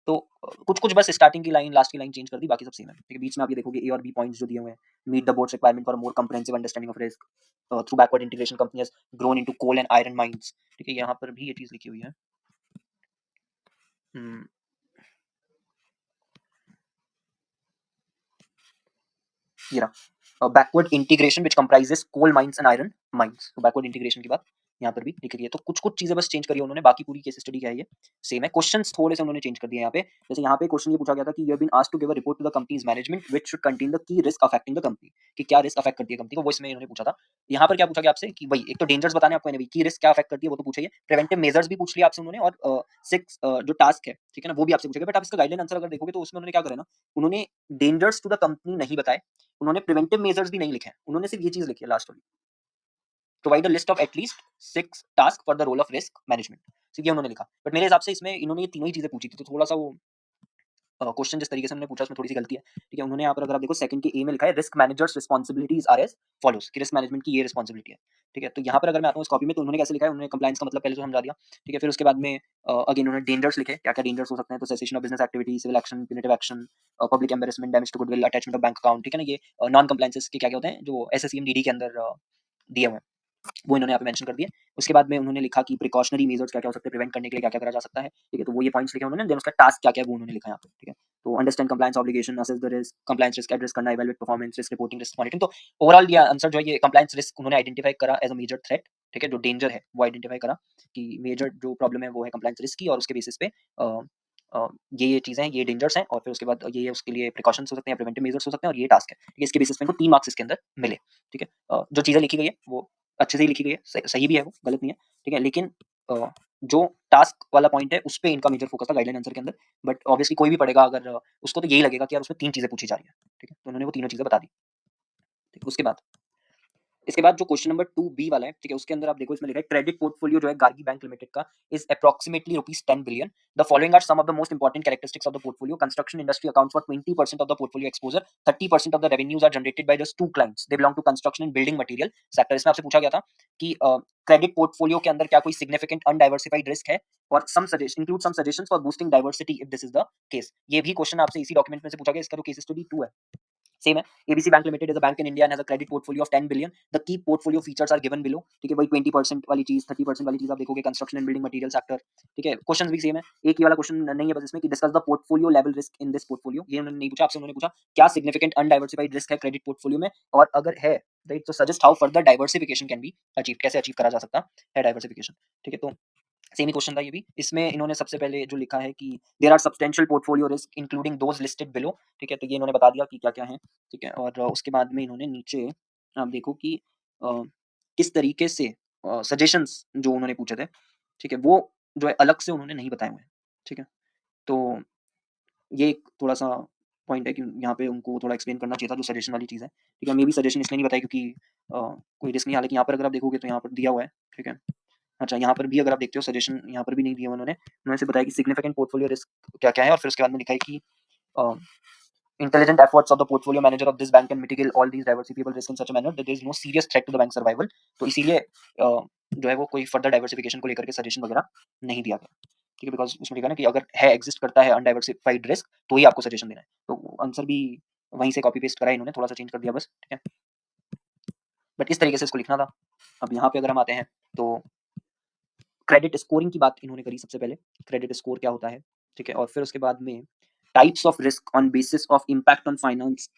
तो कुछ-कुछ बस स्टार्टिंग की लाइन, लास्ट की लाइन चेंज कर दी, बाकी सब सेम है, ठीक है? बीच में आप ये देखोगे ए और बी पॉइंट्स जो दिए हुए हैं, meet the board's requirement for more comprehensive understanding of risk through backward integration company has grown into coal and iron mines, ठीक है? यहाँ पर भी ये चीज़ लिखी हुई है। हुँ। ये रहा backward integration which comprises coal mines and iron mines. तो बैकवर्ड इंटीग्रेशन की बात यहाँ पर भी लिखी गई है। तो कुछ-कुछ चीज़ें बस चेंज करी है उन्होंने, बाकी पूरी केस स्टडी क्या है ये सेम है। क्वेश्चंस थोड़े से उन्होंने चेंज कर दिए हैं यहाँ पे। जैसे यहाँ पे क्वेश्चन ये पूछा गया था कि you have been asked to give a report to the company's management which should contain the key risk affecting the company, कि क्या रिस्क अफेक्ट करती है कंपनी को, वो इसमें इन्होंने पूछा था। यहाँ पर क्या पूछा गया आपसे कि भाई एक तो डेंजर्स बताने हैं आपको, यानी की रिस्क क्या अफेक्ट करती है वो तो पूछा ही है। प्रिवेंटिव मेजर्स भी पूछ लिया आपसे उन्होंने और 6 जो टास्क है, ठीक है ना, वो भी आपसे पूछेगा। बट आप इसका गाइडलाइन आंसर अगर देखोगे तो उसमें उन्होंने क्या करा है ना, उन्होंने डेंजर्स टू द कंपनी नहीं बताए, उन्होंने प्रिवेंटिव मेजर्स भी नहीं लिखे हैं, उन्होंने सिर्फ ये चीज़ लिखी है लास्ट वाली, provide a list of at least 6 task for the role of risk management. सिर्फ ये उन्होंने लिखा। बट मेरे हिसाब से इसमें इन्होंने ये तीनों ही चीज़ें पूछी थी, तो थोड़ा-सा वो क्वेश्चन जिस तरीके से उन्होंने पूछा उसमें थोड़ी-सी गलती है। ठीक है, उन्होंने यहाँ पर अगर आप देखो सेकंड के ए में लिखा है risk managers responsibilities are as follows, कि रिस्क मैनेजमेंट की ये रिस्पांसिबिलिटी है। ठीक है, तो यहाँ पर अगर मैं आता हूँ इस कॉपी में तो उन्होंने कैसे लिखा है, उन्होंने कंप्लायंस का मतलब पहले तो समझा दिया। ठीक है, फिर उसके बाद में अगेन उन्होंने डेंजर्स लिखे, क्या-क्या डेंजर्स हो सकते हैं, तो cessation of business activity, civil action, punitive action, public embarrassment, damage to goodwill, attachment of bank account, ठीक है ना? ये नॉन कंप्लायंसेस के क्या-क्या होते हैं, जो एसएससीएम डीडी के अंदर दिए हुए हैं। वो इन्होंने यहाँ पे मेंशन कर दिया। उसके बाद में उन्होंने लिखा कि प्रिकॉशनरी मेजर्स क्या-क्या हो सकते हैं, प्रिवेंट करने के लिए क्या-क्या करा जा सकता है, ठीक है? तो वो ये पॉइंट्स लिखे उन्होंने, देन उसका टास्क क्या-क्या है वो उन्होंने लिखा यहाँ पे, ठीक है? तो understand compliance obligation, assess the risk, compliance risk, address करना, evaluate performance, risk reporting, risk monitoring. तो ओवरऑल ये आंसर जो है ये कंप्लायंस रिस्क उन्होंने आइडेंटिफाई करा एज़ अ मेजर थ्रेट, ठीक है? जो डेंजर है वो आइडेंटिफाई करा कि मेजर जो प्रॉब्लम है वो है कंप्लायंस रिस्क की, और उसके बेसिस पे अ ये चीज़ें हैं, ये डेंजर्स हैं, और फिर उसके बाद ये उसके लिए प्रिकॉशंस हो सकते हैं, प्रिवेंटिव मेजर्स हो सकते हैं, और ये टास्क है। ठीक है, इसके बेसिस पे इनको 3 मार्क्स इसके अंदर मिले, ठीक है? जो चीज़ें लिखी गई है वो अच्छे से ही लिखी गई है, सही भी है वो, गलत नहीं है, ठीक है? लेकिन जो टास्क वाला पॉइंट है, उस पे इनका मेजर फोकस था गाइडलाइन आंसर के अंदर। बट ऑब्वियसली कोई भी पढ़ेगा अगर उसको तो यही लगेगा कि यार उसमें 3 चीज़ें पूछी जा रही हैं, ठीक है? तो उन्होंने वो तीनों चीज़ें बता दी, ठीक है? उसके बाद इसके बाद जो क्वेश्चन नंबर 2 बी वाला है, ठीक है, उसके अंदर आप देखो इसमें लिखा है क्रेडिट पोर्टफोलियो जो है गार्गी बैंक लिमिटेड का is approximately rupees 10 billion. The following are some of the most important characteristics of the portfolio. Construction industry accounts for 20% of the portfolio exposure. 30% of the revenues are generated by just 2 clients. They belong to construction and building material sector. इसमें आपसे पूछा गया था कि credit portfolio के अंदर क्या कोई सिग्निफिकेंट अनडाइवर्सिफाइड रिस्क है, और some suggestion include some suggestions for boosting diversity if this is the case. ये भी क्वेश्चन आपसे इसी डॉक्यूमेंट में से पूछा गया। इसका जो केस स्टडी 2 है सेम है। ABC bank limited is a bank in India and has a credit portfolio of 10 billion. The key portfolio features are given below. ठीक है, वही 20% वाली चीज, 30% वाली चीज आप देखोगे construction and building material sector. ठीक है, क्वेश्चन भी सेम है। एक ही वाला क्वेश्चन नहीं है बस इसमें कि discuss the portfolio level risk in this portfolio. ये उन्होंने नहीं पूछा आपसे, उन्होंने पूछा क्या सिग्निफिकेंट अनडाइवर्सिफाइड रिस्क है क्रेडिट पोर्टफोलियो में, और अगर है राइट तो suggest how further diversification can be achieve, कैसे अचीव करा जा सकता है डाइवर्सिफिकेशन। ठीक है, तो सेम ही क्वेश्चन था ये भी। इसमें इन्होंने सबसे पहले जो लिखा है कि there are substantial portfolio risk including those listed below. ठीक है, तो ये इन्होंने बता दिया कि क्या-क्या है। ठीक है, और उसके बाद में इन्होंने नीचे आप देखो कि अ, किस तरीके से सजेशंस जो उन्होंने पूछे थे, ठीक है, वो जो है अलग से उन्होंने नहीं बताए हुए हैं। ठीक है, तो ये एक थोड़ा-सा पॉइंट है कि यहाँ पे उनको थोड़ा एक्सप्लेन करना चाहिए था जो सजेशन वाली चीज़ है। ठीक है, मे बी सजेशन इसलिए नहीं बताई क्योंकि कोई रिस्क नहीं है। हालाँकि यहाँ पर अगर आप देखोगे तो यहाँ पर दिया हुआ है। ठीक है। अच्छा, यहाँ पर भी अगर आप देखते हो सजेशन यहाँ पर भी नहीं दिया उन्होंने। उन्होंने सिर्फ बताया कि सिग्निफिकेंट पोर्टफोलियो रिस्क क्या-क्या है, और फिर उसके बाद में लिखा है कि uh, intelligent efforts of the portfolio manager of this bank can mitigate all these diversifiable risk in such a manner that there is no serious threat to the bank survival. तो इसीलिए जो है वो कोई फर्दर डाइवर्सिफिकेशन को लेकर के suggestion वगैरह नहीं दिया गया। ठीक है, बिकॉज़ उसमें लिखा है ना कि अगर है एग्जिस्ट करता है अनडाइवर्सिफाइड रिस्क तो ही आपको सजेशन देना है। तो आंसर भी वहीं से कॉपी पेस्ट करा है इन्होंने, थोड़ा-सा चेंज कर दिया बस। ठीक है, बट इस तरीके से इसको लिखना था। अब यहाँ पे अगर हम आते हैं तो क्रेडिट स्कोरिंग की बात इन्होंने करी सबसे पहले, क्रेडिट स्कोर क्या होता है, ठीक है? और फिर उसके बाद में types of risk on basis of impact on finance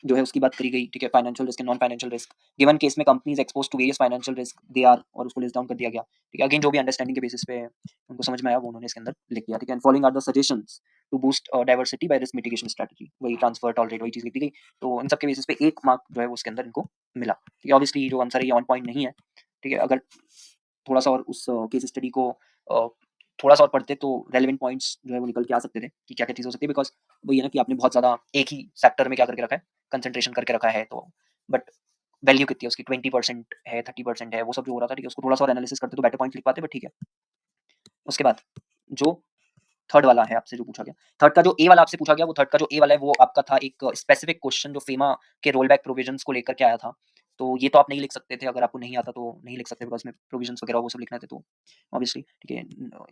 जो है उसकी बात करी गई, ठीक है? Financial risk and non financial risk, given case में companies exposed to various financial risk they are, और उसको लिस्ट डाउन कर दिया गया, ठीक है? अगेन जो भी अंडरस्टैंडिंग के बेसिस पे उनको समझ में आया वो उन्होंने इसके अंदर लिख दिया, ठीक है? And following are the suggestions to boost diversity by risk mitigation strategy, वही ट्रांसफर टॉलरेट वही चीज़ लिख दी गई। तो इन सब के बेसिस पे 1 मार्क जो है वो उसके अंदर इनको मिला, ठीक है? ऑब्वियसली जो आंसर है ये ऑन पॉइंट नहीं है, ठीक है? अगर थोड़ा-सा और उस केस स्टडी को अ, थोड़ा-सा और पढ़ते तो रेलेवेंट पॉइंट्स जो है वो निकल के आ सकते थे कि क्या-क्या चीज़ हो सकती है, बिकॉज़ वही है ना कि आपने बहुत ज़्यादा एक ही सेक्टर में क्या करके रखा है, कंसंट्रेशन करके रखा है, तो बट वैल्यू कितनी है उसकी 20% है, 30% है, वो सब जो हो रहा था, ठीक है, उसको थोड़ा-सा और एनालिसिस करते तो बेटर पॉइंट्स लिख पाते, बट ठीक है। उसके बाद जो थर्ड वाला है आपसे जो पूछा गया, थर्ड का जो ए वाला आपसे पूछा गया, वो थर्ड का जो ए वाला है वो आपका था एक स्पेसिफिक क्वेश्चन जो फेमा के रोल बैक प्रोविजंस को लेकर के आया था। तो ये तो आप नहीं लिख सकते थे, अगर आपको नहीं आता तो नहीं लिख सकते, बिकॉज़ में प्रोविजंस वगैरह वो सब लिखना थे तो ऑब्वियसली ठीक है,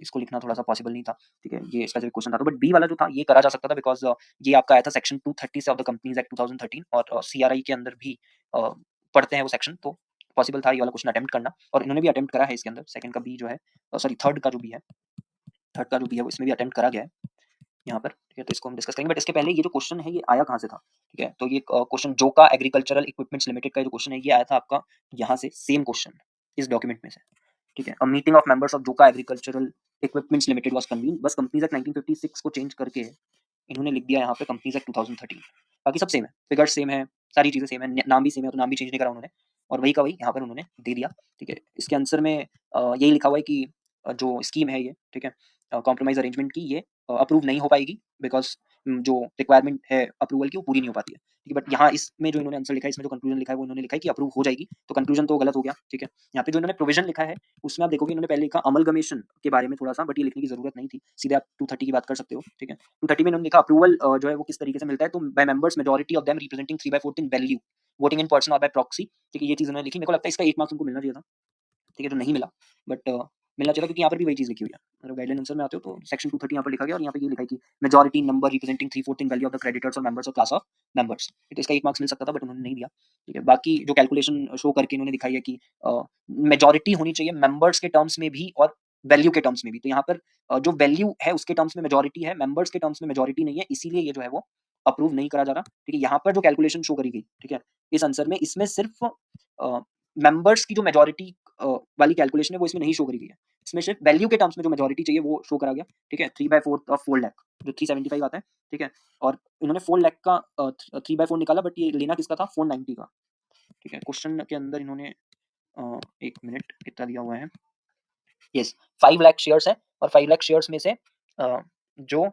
इसको लिखना थोड़ा-सा पॉसिबल नहीं था, ठीक है? ये स्पेसिफिक क्वेश्चन था, तो बट बी वाला जो था ये करा जा सकता था, बिकॉज़ ये आपका आया था सेक्शन 230 से ऑफ द कंपनीज़ एक्ट 2013, और सीआरआई के अंदर भी अ, पढ़ते हैं वो सेक्शन, तो पॉसिबल था ये वाला क्वेश्चन अटेम्प्ट करना, और इन्होंने भी अटेम्प्ट करा है इसके अंदर। सेकंड का बी जो है सॉरी थर्ड का जो बी है, थर्ड का जो बी है वो इसमें भी अटेम्प्ट करा गया है। यहाँ पर, ठीक है, तो इसको हम डिस्कस करेंगे, बट इसके पहले ये जो क्वेश्चन है ये आया कहाँ से था, ठीक है? तो ये क्वेश्चन जोका एग्रीकल्चरल इक्विपमेंट्स लिमिटेड का जो क्वेश्चन है ये आया था आपका यहाँ से, सेम क्वेश्चन इस डॉक्यूमेंट में से, ठीक है? A meeting of members of Joka agricultural equipments limited was convened, बस कंपनीज एक्ट 1956 को चेंज करके इन्होंने लिख दिया यहाँ पे कंपनीज एक्ट 2013। बाकी सब सेम है, फिगर्स सेम है, सारी चीज़ें सेम है, नाम भी सेम है, तो नाम भी चेंज नहीं करा उन्होंने, और वही का वही यहाँ पर उन्होंने दे दिया, ठीक है? इसके आंसर में यही लिखा हुआ है कि जो स्कीम है ये, ठीक है, कॉम्प्रोमाइज़ अरेंजमेंट की, ये अप्रूव नहीं हो पाएगी, बिकॉज़ जो रिक्वायरमेंट है अप्रूवल की वो पूरी नहीं हो पाती है, ठीक है? बट यहाँ इसमें जो इन्होंने आंसर लिखा है, इसमें जो कंक्लूजन लिखा है वो इन्होंने लिखा है कि अप्रूव हो जाएगी, तो कंक्लूजन तो गलत हो गया, ठीक है? यहाँ पे जो इन्होंने प्रोविज़न लिखा है उसमें आप देखोगे इन्होंने पहले लिखा अमलगमेशन के बारे में थोड़ा-सा, बट ये लिखने की ज़रूरत नहीं थी, सीधे आप 230 की बात कर सकते हो, ठीक है? 230 में इन्होंने लिखा अप्रूवल जो है वो किस तरीके से मिलता है, तो by members majority of them representing 3/4 in value, voting in person और बाय प्रॉक्सी, ठीक है? ये चीज़ उन्होंने लिखी, मेरे को लगता है इसका 1 मार्क्स उनको मिलना चाहिए था, ठीक है? जो नहीं मिला, बट मिलना चाहिए था क्योंकि यहाँ पर भी वही चीज़ लिखी हुई है। अगर गाइडलाइन आंसर में आते हो तो सेक्शन 230 यहाँ पर लिखा गया, और यहाँ पे ये लिखा है कि majority number representing 3/4 in value of the creditors और members of class of members, तो इसका 1 मार्क्स मिल सकता था, बट उन्होंने नहीं दिया, ठीक है? बाकी जो कैलकुलेशन शो करके इन्होंने दिखाई है कि मेजॉरिटी होनी चाहिए मेंबर्स के टर्म्स में भी और वैल्यू के टर्म्स में भी, तो यहाँ पर जो वैल्यू है उसके टर्म्स में मेजॉरिटी है, मेंबर्स के टर्म्स में मेजॉरिटी नहीं है, इसीलिए ये जो है वो अप्रूव नहीं करा जा रहा, ठीक है? यहाँ पर जो कैलकुलेशन शो करी गई, ठीक है? इस आंसर में, इसमें सिर्फ मेंबर्स की जो मेजॉरिटी वाली कैलकुलेशन है वो इसमें नहीं शो करी गई है। इसमें सिर्फ वैल्यू के टर्म्स में जो मेजॉरिटी चाहिए वो शो करा गया, ठीक है? 3/4 ऑफ 4 लाख जो 375 आता है, ठीक है? और इन्होंने 4 लाख का 3/4 निकाला, बट ये लेना किसका था? 490 का, ठीक है? क्वेश्चन के अंदर इन्होंने 1 मिनट कितना दिया हुआ है? यस, 5 लाख शेयर्स है, और 5 लाख शेयर्स में से जो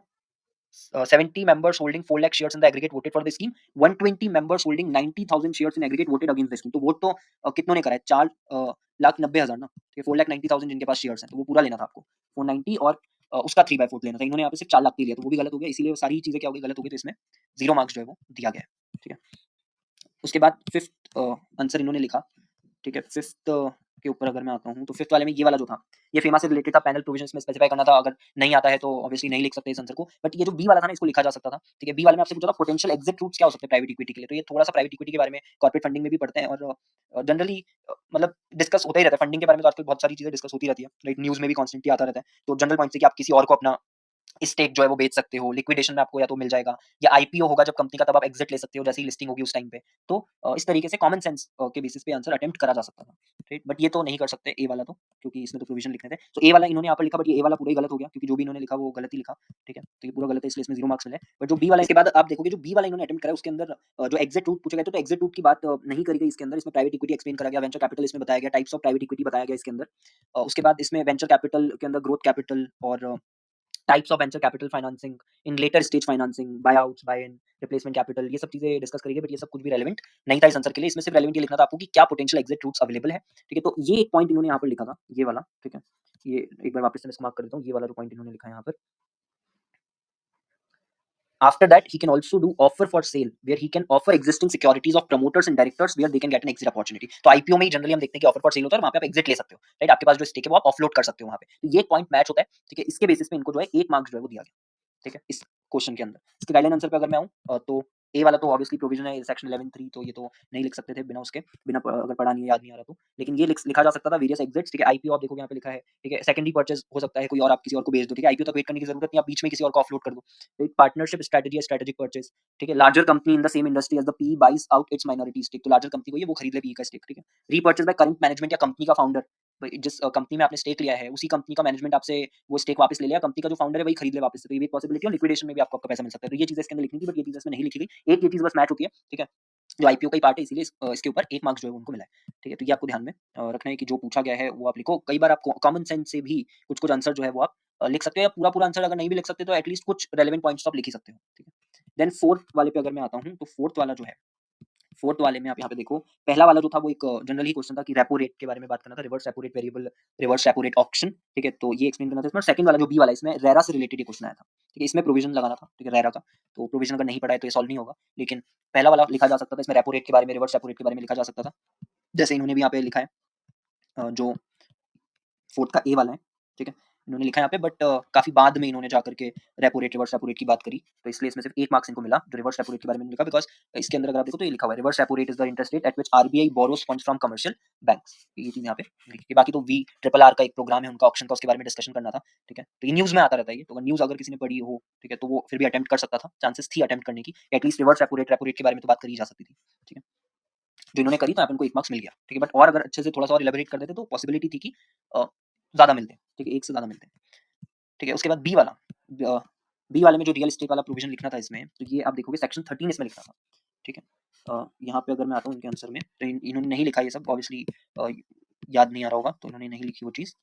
70 members holding 4 lakh shares in the aggregate voted for the scheme. 120 members holding 90,000 shares in aggregate voted against the scheme. तो वोट तो कितनों ने करा है? 4,90,000 ना, ठीक है, 4,90,000 जिनके पास शेयर्स हैं, तो वो पूरा लेना था आपको 490 और उसका 3/4 लेना था। इन्होंने यहाँ पे सिर्फ 4 लाख ही लिया, तो वो भी गलत हो गया, इसीलिए सारी चीजें क्या हो गई, गलत हो गई, तो इसमें 0 मार्क्स जो है वो दिया गया है, ठीक है। उसके बाद फिफ्थ आंसर इन्होंने लिखा, ठीक है। फिफ्थ के ऊपर अगर मैं आता हूँ, तो फिफ्थ वाले में ये वाला जो था, ये फेमा से रिलेटेड था, पैनल प्रोविजंस में स्पेसिफाई करना था। अगर नहीं आता है तो ऑब्वियसली नहीं लिख सकते इस आंसर को, बट ये जो बी वाला था ना, इसको लिखा जा सकता था, ठीक है। बी वाले में आपसे पूछा था पोटेंशियल एग्जिट रूट्स क्या हो सकते हैं प्राइवेट इक्विटी के लिए, तो ये थोड़ा सा प्राइवेट इक्विटी के बारे में, कॉर्पोरेट फंडिंग में भी पढ़ते हैं, और जनरली मतलब डिस्कस होता ही रहता है फंडिंग के बारे में, तो आजकल बहुत सारी चीजें डिस्कस होती रहती है, राइट, न्यूज में भी कॉन्स्टेंटली आता रहता है। तो जनरल पॉइंट से कि आप किसी और को अपना स्टेक जो है वो बेच सकते हो, लिक्विडेशन में आपको या तो मिल जाएगा, या आईपीओ होगा जब कंपनी का, तब आप एग्जिट ले सकते हो जैसे ही लिस्टिंग होगी उस टाइम पे। तो इस तरीके से कॉमन सेंस के बेसिस पे आंसर अटेम्प्ट करा जा सकता था, राइट। बट ये तो नहीं कर सकते ए वाला तो, क्योंकि इसमें तो प्रोविजन लिखने थे। तो ए वाला इन्होंने यहाँ पर लिखा, बट ये ए वाला पूरा ही गलत हो गया, क्योंकि जो भी इन्होंने लिखा वो गलत ही लिखा, ठीक है। तो ये पूरा गलत है, इसलिए इसमें 0 मार्क्स मिले। बट जो बी वाला, इसके बाद आप देखोगे जो बी वाला इन्होंने अटेम्प्ट करा उसके अंदर जो एग्जिट रूट पूछे गए थे, तो एग्जिट रूट की बात नहीं करी गई इसके अंदर। इसमें प्राइवेट इक्विटी एक्सप्लेन करा गया, वेंचर कैपिटल इसमें बताया गया, टाइप्स ऑफ प्राइवेट इक्विटी बताया गया इसके अंदर। उसके बाद इसमें वेंचर कैपिटल के अंदर ग्रोथ कैपिटल और types of venture capital financing in later stage financing, buyouts, buy in, replacement capital, ये सब चीजें डिस्कस करेंगे, बट ये सब कुछ भी रेलेवेंट नहीं था इस आंसर के लिए। इसमें सिर्फ रेलेवेंट ये लिखना था आपको कि क्या पोटेंशियल एग्जिट रूट्स अवेलेबल है, ठीक है। तो ये एक पॉइंट इन्होंने यहाँ पर लिखा था, ये वाला, ठीक है। ये एक बार वापस से मैं इसको मार्क कर देता हूँ, ये वाला जो पॉइंट इन्होंने लिखा है यहाँ पर, after that he can also do offer for sale where he can offer existing securities of promoters and directors where they can get an exit opportunity। तो आईपीओ में ही जनरली हम देखते हैं कि ऑफर फॉर सेल होता है और वहां पे आप एग्जिट ले सकते हो, राइट। आपके पास जो स्टेक है वो आप ऑफलोड कर सकते हो वहां पे। तो ये पॉइंट मैच होता है, ठीक है। इसके बेसिस पे इनको जो है 8 मार्क्स जो है वो दिया गया, ठीक है, इस क्वेश्चन के अंदर। इसके गाइडलाइन आंसर पे अगर मैं आऊँ, तो ए वाला तो ऑब्वियसली प्रोविजन है सेक्शन 11(3), तो ये तो नहीं लिख सकते थे बिना उसके, बिना अगर पढ़ा नहीं है, याद नहीं आ रहा तो। लेकिन ये लिखा जा सकता था वेरियस एग्जिट्स, ठीक है। आईपीओ आप देखोगे यहाँ पे लिखा है, ठीक है। सेकेंडरी परचेज हो सकता है, कोई और आप किसी और को बेच दो, ठीक है। आईपीओ तक वेट करने की जरूरत नहीं, आप बीच में किसी और को ऑफलोड कर दो। एक पार्टनरशिप स्ट्रेटजी है, स्ट्रेटेजिक परचेज, ठीक है। Larger company in the same industry as the P buys out its minority stake, तो लार्जर कंपनी को ये वो खरीद ले पी का स्टेक, ठीक है। रीपर्चेज बाय करंट मैनेजमेंट या कंपनी का फाउंडर, जिस कंपनी में आपने स्टेक लिया है उसी कंपनी का मैनेजमेंट आपसे वो स्टेक वापस ले लिया, कंपनी का जो फाउंडर है वही खरीद ले वापस से, तो ये भी पॉसिबिलिटी है। लिक्विडेशन में भी आपको आपका पैसा मिल सकता है। तो ये चीजें इसके अंदर लिखनी थी, बट ये चीजें इसमें नहीं लिखी गई। एक ये चीज बस मैच होती है, ठीक है, जो आईपीओ का ही पार्ट है, इसीलिए इसके ऊपर 1 मार्क्स जो है उनको मिला है, ठीक है। तो ये आपको ध्यान में रखना है कि जो पूछा गया है वो आप लिखो। कई बार आप कॉमन सेंस से भी कुछ आंसर जो है वो आप लिख सकते हो, या पूरा आंसर अगर नहीं भी लिख सकते तो एटलीस्ट कुछ रेलेवेंट पॉइंट्स तो आप लिख ही सकते हो, ठीक है। देन फोर्थ वाले पे अगर मैं आता हूँ, तो फोर्थ वाला जो है, फोर्थ वाले में आप यहाँ पे देखो, पहला वाला जो था वो एक जनरल ही क्वेश्चन था कि रेपो रेट के बारे में बात करना था, reverse repo rate variable, reverse repo rate option, ठीक है। तो ये एक्सप्लेन करना था इसमें। सेकंड वाला जो बी वाला, इसमें रेरा से रिलेटेड ये क्वेश्चन आया था, ठीक है। इसमें प्रोविजन लगाना था, ठीक है, रेरा का। तो प्रोविजन अगर नहीं पढ़ा है तो ये सॉल्व नहीं होगा, लेकिन पहला वाला लिखा जा सकता था, इसमें रेपो रेट के बारे में, रिवर्स रेपो रेट के बारे में लिखा जा सकता था, जैसे इन्होंने भी यहाँ पे लिखा है, जो फोर्थ का ए वाला है, ठीक है, इन्होंने लिखा है यहाँ पे। बट काफी बाद में इन्होंने जाकर के repo rate, reverse repo rate की बात करी, तो इसलिए इसमें सिर्फ 1 मार्क्स इनको मिला जो रिवर्स रेपो रेट के बारे में लिखा, बिकॉज इसके अंदर अगर आप देखो तो ये लिखा हुआ है, reverse repo rate is the interest rate at which RBI borrows funds from commercial banks. ये चीज यहाँ पे लिखी है। बाकी तो वी ट्रिपल आर का एक प्रोग्राम है उनका ऑप्शन का, उसके बारे में डिस्कशन करना था, ठीक है। तो ये न्यूज में आता रहता है, ये तो न्यूज अगर किसी ने पढ़ी हो, ठीक है, तो वो फिर भी अटेम्प्ट कर सकता था, चांसेस थी अटेम्प्ट करने की, एटलीस्ट रिवर्स रेपो रेट के बारे में तो बात करी जा सकती थी, ठीक है। जो इन्होंने करी तो यहाँ पे उनको 1 मार्क्स मिल गया, ठीक है। बट और अगर अच्छे से थोड़ा सा और इलेबोरेट कर देते तो पॉसिबिलिटी थी कि ज्यादा मिलते, ठीक है, एक से ज्यादा मिलते, ठीक है। उसके बाद बी वाला, बी वाले में जो रियल एस्टेट वाला प्रोविजन लिखना था इसमें, तो ये आप देखोगे सेक्शन 13 इसमें लिखना था, ठीक है। यहाँ पे अगर मैं आता हूँ इनके आंसर में, तो इन्होंने नहीं लिखा ये सब, ऑब्वियसली याद नहीं आ रहा होगा, तो इन्होंने नहीं लिखी वो चीज़।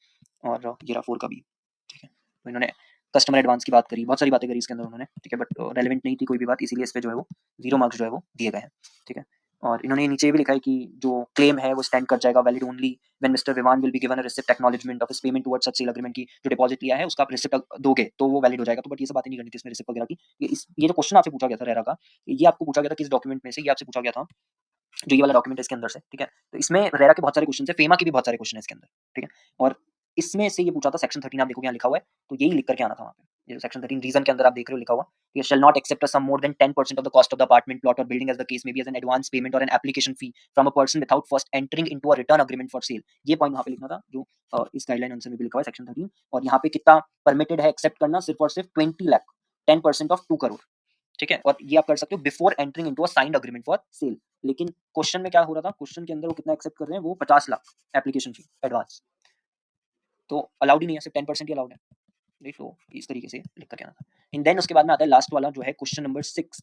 और ये रहा 4 का बी, ठीक है। तो इन्होंने कस्टमर एडवांस की बात करी, बहुत सारी बातें करी इसके अंदर उन्होंने, ठीक है। बट रेलेवेंट नहीं थी कोई भी बात, इसीलिए इस पे जो है वो 0 मार्क्स जो है वो दिए गए हैं, ठीक है। और इन्होंने नीचे ये भी लिखा है कि जो क्लेम है वो स्टैंड कर जाएगा वैलिड ओनली व्हेन मिस्टर विमान will be given a receipt acknowledgement of his payment towards such sale agreement, की जो डिपॉजिट लिया है उसका आप रिसिप्ट दोगे तो वो वैलिड हो जाएगा। तो बट ये सब बातें नहीं करनी थी इसमें रिसिप्ट वगैरह की। ये जो क्वेश्चन आपसे पूछा गया था रेरा का, ये आपको पूछा गया था किस डॉक्यूमेंट में से, ये आपसे पूछा गया था जो ये वाला डॉक्यूमेंट है इसके अंदर से, ठीक है। तो इसमें रेरा के बहुत सारे क्वेश्चन है, फेमा के भी बहुत सारे क्वेश्चन है इसके अंदर, ठीक है। और इसमें से ये पूछा था सेक्शन 13, आप देखोगे यहाँ लिखा हुआ है, तो यही लिख करके आना था वहाँ पे। ये जो सेक्शन 13 रीजन के अंदर आप देख रहे हो लिखा हुआ, ये shall not accept a sum more than 10% of the cost of the apartment plot और building as the case may be as an advance payment और an application fee from a person without first entering into a written agreement for sale. ये point वहाँ पे लिखना था, जो इस guideline answer में भी लिखा हुआ है सेक्शन 13। और यहाँ पे कितना परमिटेड है एक्सेप्ट करना, सिर्फ और सिर्फ 20 लाख, 10% ऑफ 2 करोड़, ठीक है। और ये आप कर सकते हो before entering into a signed agreement for cell. लेकिन क्वेश्चन में क्या हो रहा था, क्वेश्चन के अंदर वो कितना एक्सेप्ट कर रहे हैं, वो 50 लाख एप्लीकेशन फी एडवांस, तो अलाउड ही नहीं है, सिर्फ 10% ही अलाउड है, राइट। तो इस तरीके से लिख करके आना था। एंड देन उसके बाद में आता है लास्ट वाला जो है क्वेश्चन नंबर 6।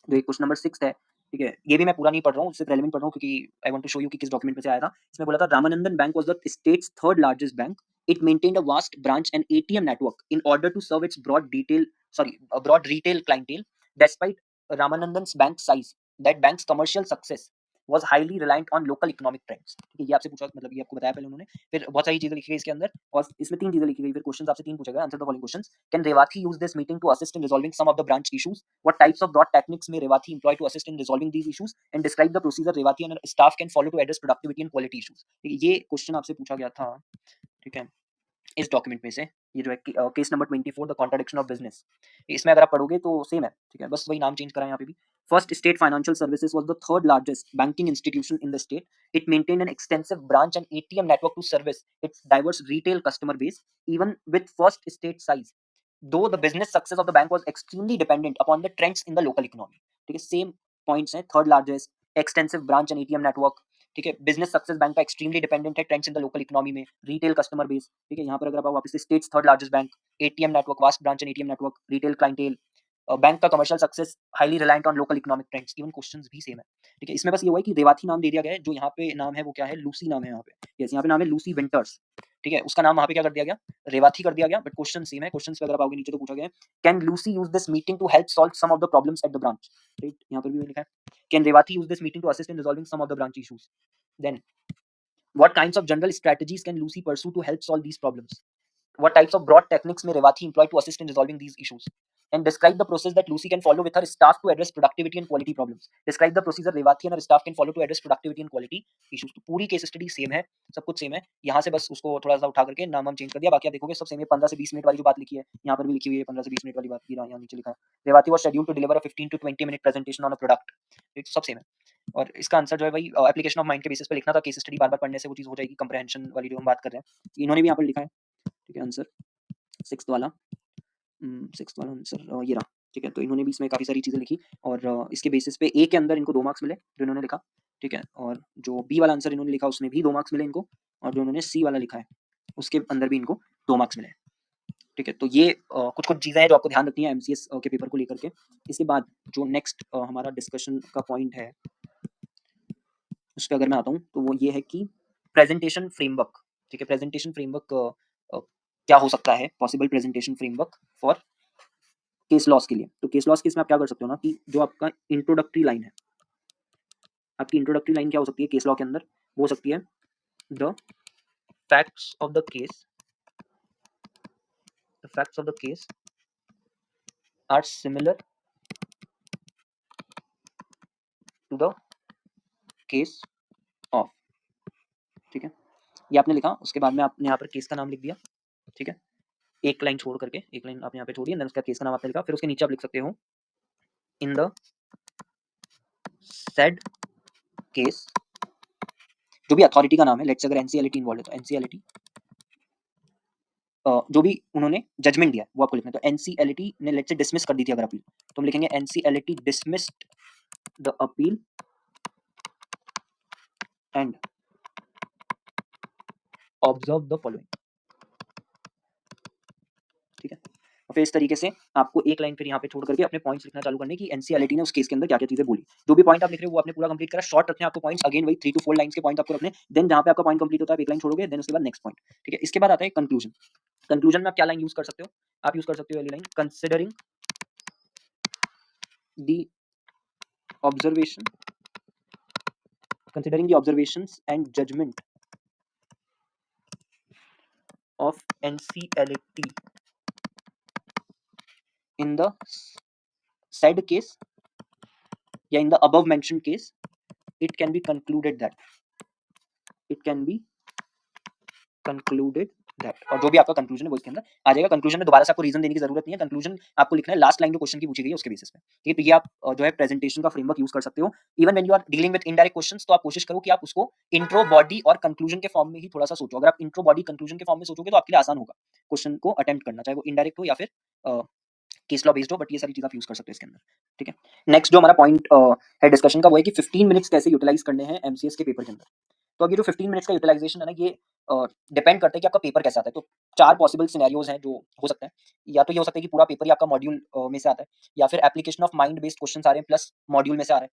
जो क्वेश्चन नंबर 6 है, ठीक है, ये भी मैं पूरा नहीं पढ़ रहा हूँ, सिर्फ रेलेवेंट पढ़ रहा हूँ क्योंकि I want to show you कि किस डॉक्यूमेंट में से आया था। इसमें बोला था Ramanandan bank was the state's third largest bank. It maintained a vast branch and ATM network in order to serve its broad retail clientele. Despite Ramanandan's bank size, that bank's commercial success was highly reliant on local economic trends। ठीक है, ये आपसे पूछा, मतलब ये आपको बताया पहले उन्होंने। फिर बहुत सारी चीजें लिखी गई इसके अंदर, और इसमें 3 चीजें लिखी गई। फिर क्वेश्चंस आपसे 3 पूछा गया। Answer the following questions. Can Revathi use this meeting to assist in resolving some of the branch issues? What types of broad techniques may Revathi employ to assist in resolving these issues? And describe the procedure Revathi and her staff can follow to address productivity and quality issues। ठीक है, ये question आपसे पूछा गया था। ठीक है, इस डॉक्यूमेंट में से, ये जो है case number 24 the contradiction of business. इसमें अगर आप पढ़ोगे तो सेम है। ठीक है, बस वही नाम चेंज करा है यहाँ पे भी। First state financial services was the third largest banking institution in the state. It maintained an extensive branch and ATM network to service its diverse retail customer base even with first state size. Though the business success of the bank was extremely dependent upon the trends in the local economy. ठीक है, same points हैं। Third largest, extensive branch and ATM network. ठीक है, business success bank का extremely dependent है trends in the local economy में, retail customer base. ठीक है, यहाँ पर अगर आप वापस से states third largest bank, ATM network, vast branch and ATM network, retail clientele, bank का commercial success highly reliant on local economic trends. Even questions भी सेम है। ठीक है, इसमें बस ये हुआ है कि रेवाथी नाम दे दिया गया है, जो यहाँ पे नाम है वो क्या है, लूसी नाम है यहाँ पे। यस, यहाँ पे नाम है लूसी विंटर्स। ठीक है, उसका नाम वहाँ पे क्या कर दिया गया, रेवाथी कर दिया गया, बट क्वेश्चन सेम है। क्वेश्चन पे अगर आप आओगे नीचे तो पूछा गया है, can Lucy use this meeting to help solve some of the problems at the branch? Right, यहाँ पर भी लिखा है, can Revathi use this meeting to assist in resolving some of the branch issues? Then what kinds of general strategies can Lucy pursue to help solve these problems? What types of broad techniques may Revathi employ to assist in resolving these issues? And describe the process that Lucy can follow with her staff to address productivity and quality problems. Describe the procedure Revathi and her staff can follow to address productivity and quality issues। तो पूरी case study same है, सब कुछ same है। यहाँ से बस उसको थोड़ा सा उठा करके नाम हम चेंज कर दिया, बाकी आप देखोगे सब सेम है। 15 से 20 मिनट वाली जो बात लिखी है यहाँ पर भी लिखी हुई है, 15 से 20 मिनट वाली बात की यहाँ नीचे लिखा है, Revathi was schedule to deliver a 15 to 20 minute presentation on a product. सब सेम है, और इसका आंसर जो है वही एप्लीकेशन ऑफ माइंड के बेसिस पे लिखना था। केस स्टडी बार बार पढ़ने से वो चीज़ हो जाएगी, कंप्रहेंशन वाली जो हम बात कर रहे हैं। इन्होंने भी यहाँ पर लिखा है। ठीक है, आंसर सिक्स्थ वाला आंसर ये रहा। ठीक है, तो इन्होंने भी इसमें काफ़ी सारी चीज़ें लिखी, और इसके बेसिस पे ए के अंदर इनको 2 मार्क्स मिले जो इन्होंने लिखा। ठीक है, और जो बी वाला आंसर इन्होंने लिखा उसमें भी 2 मार्क्स मिले इनको, और जो इन्होंने सी वाला लिखा है उसके अंदर भी इनको 2 मार्क्स मिले। ठीक है, तो ये कुछ कुछ चीज़ें हैं जो आपको ध्यान रखनी है एमसीएस के पेपर को लेकर के। इसके बाद जो नेक्स्ट हमारा डिस्कशन का पॉइंट है उस पर अगर मैं आता हूँ तो वो ये है कि प्रेजेंटेशन फ्रेमवर्क। ठीक है, प्रेजेंटेशन फ्रेमवर्क क्या हो सकता है, possible presentation framework for case laws के लिए। तो केस लॉस केस में आप क्या कर सकते हो ना, कि जो आपका इंट्रोडक्टरी लाइन है, आपकी इंट्रोडक्टरी लाइन क्या हो सकती है केस लॉ के अंदर, वो हो सकती है the facts of the case, the facts of the case are similar to the case of. ठीक है, ये आपने लिखा, उसके बाद में आपने यहाँ पर केस का नाम लिख दिया। ठीक है, एक लाइन छोड़ करके, एक लाइन आपने यहाँ पे छोड़ी, देन उसका केस का नाम आपने लिखा। फिर उसके नीचे आप लिख सकते हो इन द सेड केस, जो भी अथॉरिटी का नाम है, लेट्स अगर एनसीएलटी इन्वॉल्व है तो एनसीएलटी, जो भी उन्होंने जजमेंट दिया वो आपको लिखना है। तो एनसीएलटी ने लेट्स से डिसमिस कर दी थी अगर अपील, तो हम लिखेंगे NCLT dismissed the appeal and observe the following. ठीक है, और फिर इस तरीके से आपको एक लाइन फिर यहाँ पे छोड़ करके अपने पॉइंट्स लिखना चालू करने की एनसीएलटी ने उस केस के अंदर क्या क्या चीजें बोली। जो भी पॉइंट आप लिख रहे हो वो आपने पूरा कंप्लीट करा, शॉर्ट रखने आपको पॉइंट्स, अगेन वही 3 to 4 लाइंस के पॉइंट आपको रखने। देन जहाँ पे आपका पॉइंट कंप्लीट होता है आप एक लाइन छोड़ोगे, देन उसके बाद नेक्स्ट पॉइंट। ठीक है, इसके बाद आता है कंक्लूजन। कंक्लूजन में आप क्या लाइन यूज कर सकते हो, आप यूज कर सकते हो वाली line, considering the observation, considering the observations and judgment of NCLT in the said case या in the above mentioned case, it can be concluded that और जो भी आपका कंक्लूजन है वो इसके अंदर आ जाएगा। कंक्लूजन में दोबारा से आपको रीजन देने की जरूरत नहीं है, कंक्लूजन आपको लिखना है लास्ट लाइन जो क्वेश्चन की पूछी गई है उसके बेसिस पे। ठीक है, तो ये आप जो है प्रेजेंटेशन का फ्रेमवर्क यूज कर सकते हो। Even when you are dealing with indirect questions, तो आप कोशिश करो कि आप उसको इंट्रो, बॉडी और कंक्लूजन के फॉर्म में ही थोड़ा सा सोचो। अगर आप इंट्रो, बॉडी, कंक्लूजन के फॉर्म में सोचोगे तो आपके लिए आसान होगा क्वेश्चन को अटेम्प्ट करना, चाहे वो इनडायरेक्ट हो या फिर केस लॉ बेस्ड हो, बट ये सारी चीज आप यूज कर सकते हो इसके अंदर। ठीक है, नेक्स्ट जो हमारा पॉइंट है डिस्कशन का वो है कि 15 मिनट्स कैसे यूटिलाइज करने हैं एमसीएस के पेपर के अंदर। तो अभी जो 15 मिनट्स का यूटिलाइजेशन है ना, ये डिपेंड करता है कि आपका पेपर कैसा आता है। तो 4 पॉसिबल सिनेरियोज हैं जो हो सकते हैं। या तो ये हो सकता है कि पूरा पेपर ही आपका मॉड्यूल में से आता है, या फिर application of mind based question आ रहे हैं प्लस मॉड्यूल में से आ रहे हैं,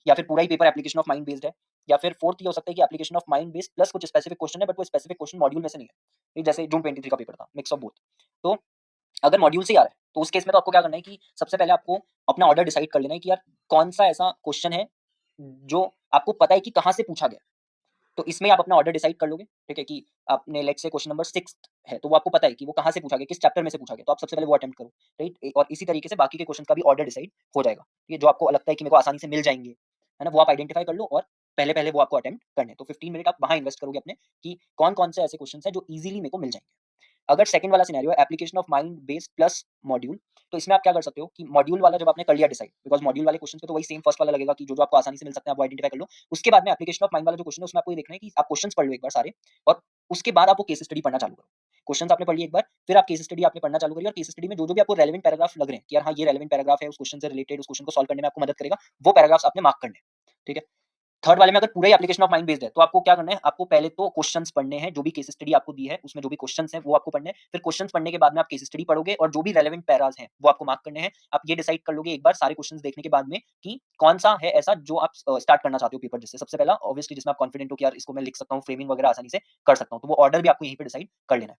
या फिर पूरा ही paper application of mind based है, या फिर फोर्थ ये हो सकता है कि application of mind based plus कुछ स्पेसिफिक क्वेश्चन है, बट वो स्पेसिफिक क्वेश्चन मॉड्यूल में से नहीं है। ये जैसे जून 23 का पेपर था, मिक्स ऑफ बोथ। तो अगर मॉड्यूल से ही आ रहा है तो उस केस में तो आपको क्या करना है कि सबसे पहले आपको अपना ऑर्डर डिसाइड कर लेना है कि यार कौन सा ऐसा क्वेश्चन है जो आपको पता है कि कहाँ से पूछा गया। तो इसमें आप अपना ऑर्डर डिसाइड कर लोगे, ठीक है, कि आपने लेट्स से क्वेश्चन नंबर 6 है तो वो आपको पता है कि वो कहाँ से पूछा गया, किस चैप्टर में से पूछा गया, तो आप सबसे पहले वो अटेम्प्ट करो, राइट। और इसी तरीके से बाकी के क्वेश्चन का भी ऑर्डर डिसाइड हो जाएगा। ये जो आपको लगता है कि मेरे को आसानी से मिल जाएंगे, है ना, वो आप आइडेंटिफाई कर लो और पहले पहले वो आपको अटेम्प्ट करने। तो 15 मिनट आप वहाँ इन्वेस्ट करोगे अपने कि कौन कौन से ऐसे क्वेश्चन है जो इजीली मेरे को मिल जाएंगे। अगर सेकंड वाला सिनेरियो है application of mind based plus module, तो इसमें आप क्या कर सकते हो कि मॉड्यूल वाला जब आपने कर लिया डिसाइड, बिकॉज मॉड्यूल वाले क्वेश्चन पे तो वही सेम फर्स्ट वाला लगेगा कि जो जो आपको आसानी से मिल सकते हैं आप वो आइडेंटिफाई कर लो। उसके बाद में एप्लीकेशन ऑफ माइंड वाला जो क्वेश्चन है उसमें आपको ये देखना है कि आप क्वेश्चंस पढ़ लो एक बार सारे, और उसके बाद आप वो केस स्टडी पढ़ना चालू करो। क्वेश्चंस आपने पढ़ लिए एक बार, फिर आप केस स्टडी आपने पढ़ना चालू करिए, और केस स्टडी में जो जो भी आपको रेलेवेंट पैराग्राफ लग रहे हैं कि यार हाँ ये रेलेवेंट पैराग्राफ है उस क्वेश्चन से रिलेटेड, उस क्वेश्चन को सॉल्व करने में आपको मदद करेगा, वो पैराग्राफ्स आपने मार्क करने हैं, ठीक है। थर्ड वाले में अगर पूरा ही एप्लीकेशन ऑफ माइंड बेस्ड है तो आपको क्या करना है, आपको पहले तो क्वेश्चंस पढ़ने हैं, जो भी केस स्टडी आपको दी है उसमें जो भी क्वेश्चंस हैं वो आपको पढ़ने हैं। फिर क्वेश्चंस पढ़ने के बाद में आप केस स्टडी पढ़ोगे और जो भी रेलेवेंट पैराज हैं वो आपको मार्क करने हैं। आप ये डिसाइड कर लोगे एक बार सारे क्वेश्चंस देखने के बाद में कि कौन सा है ऐसा जो आप स्टार्ट करना चाहते हो पेपर, जिससे सबसे पहला ऑब्वियसली जिसमें आप कॉन्फिडेंट हो कि यार इसको मैं लिख सकता हूँ, फ्रेमिंग वगैरह आसानी से कर सकता हूँ, तो वो ऑर्डर भी आपको यहीं पे डिसाइड कर लेना है।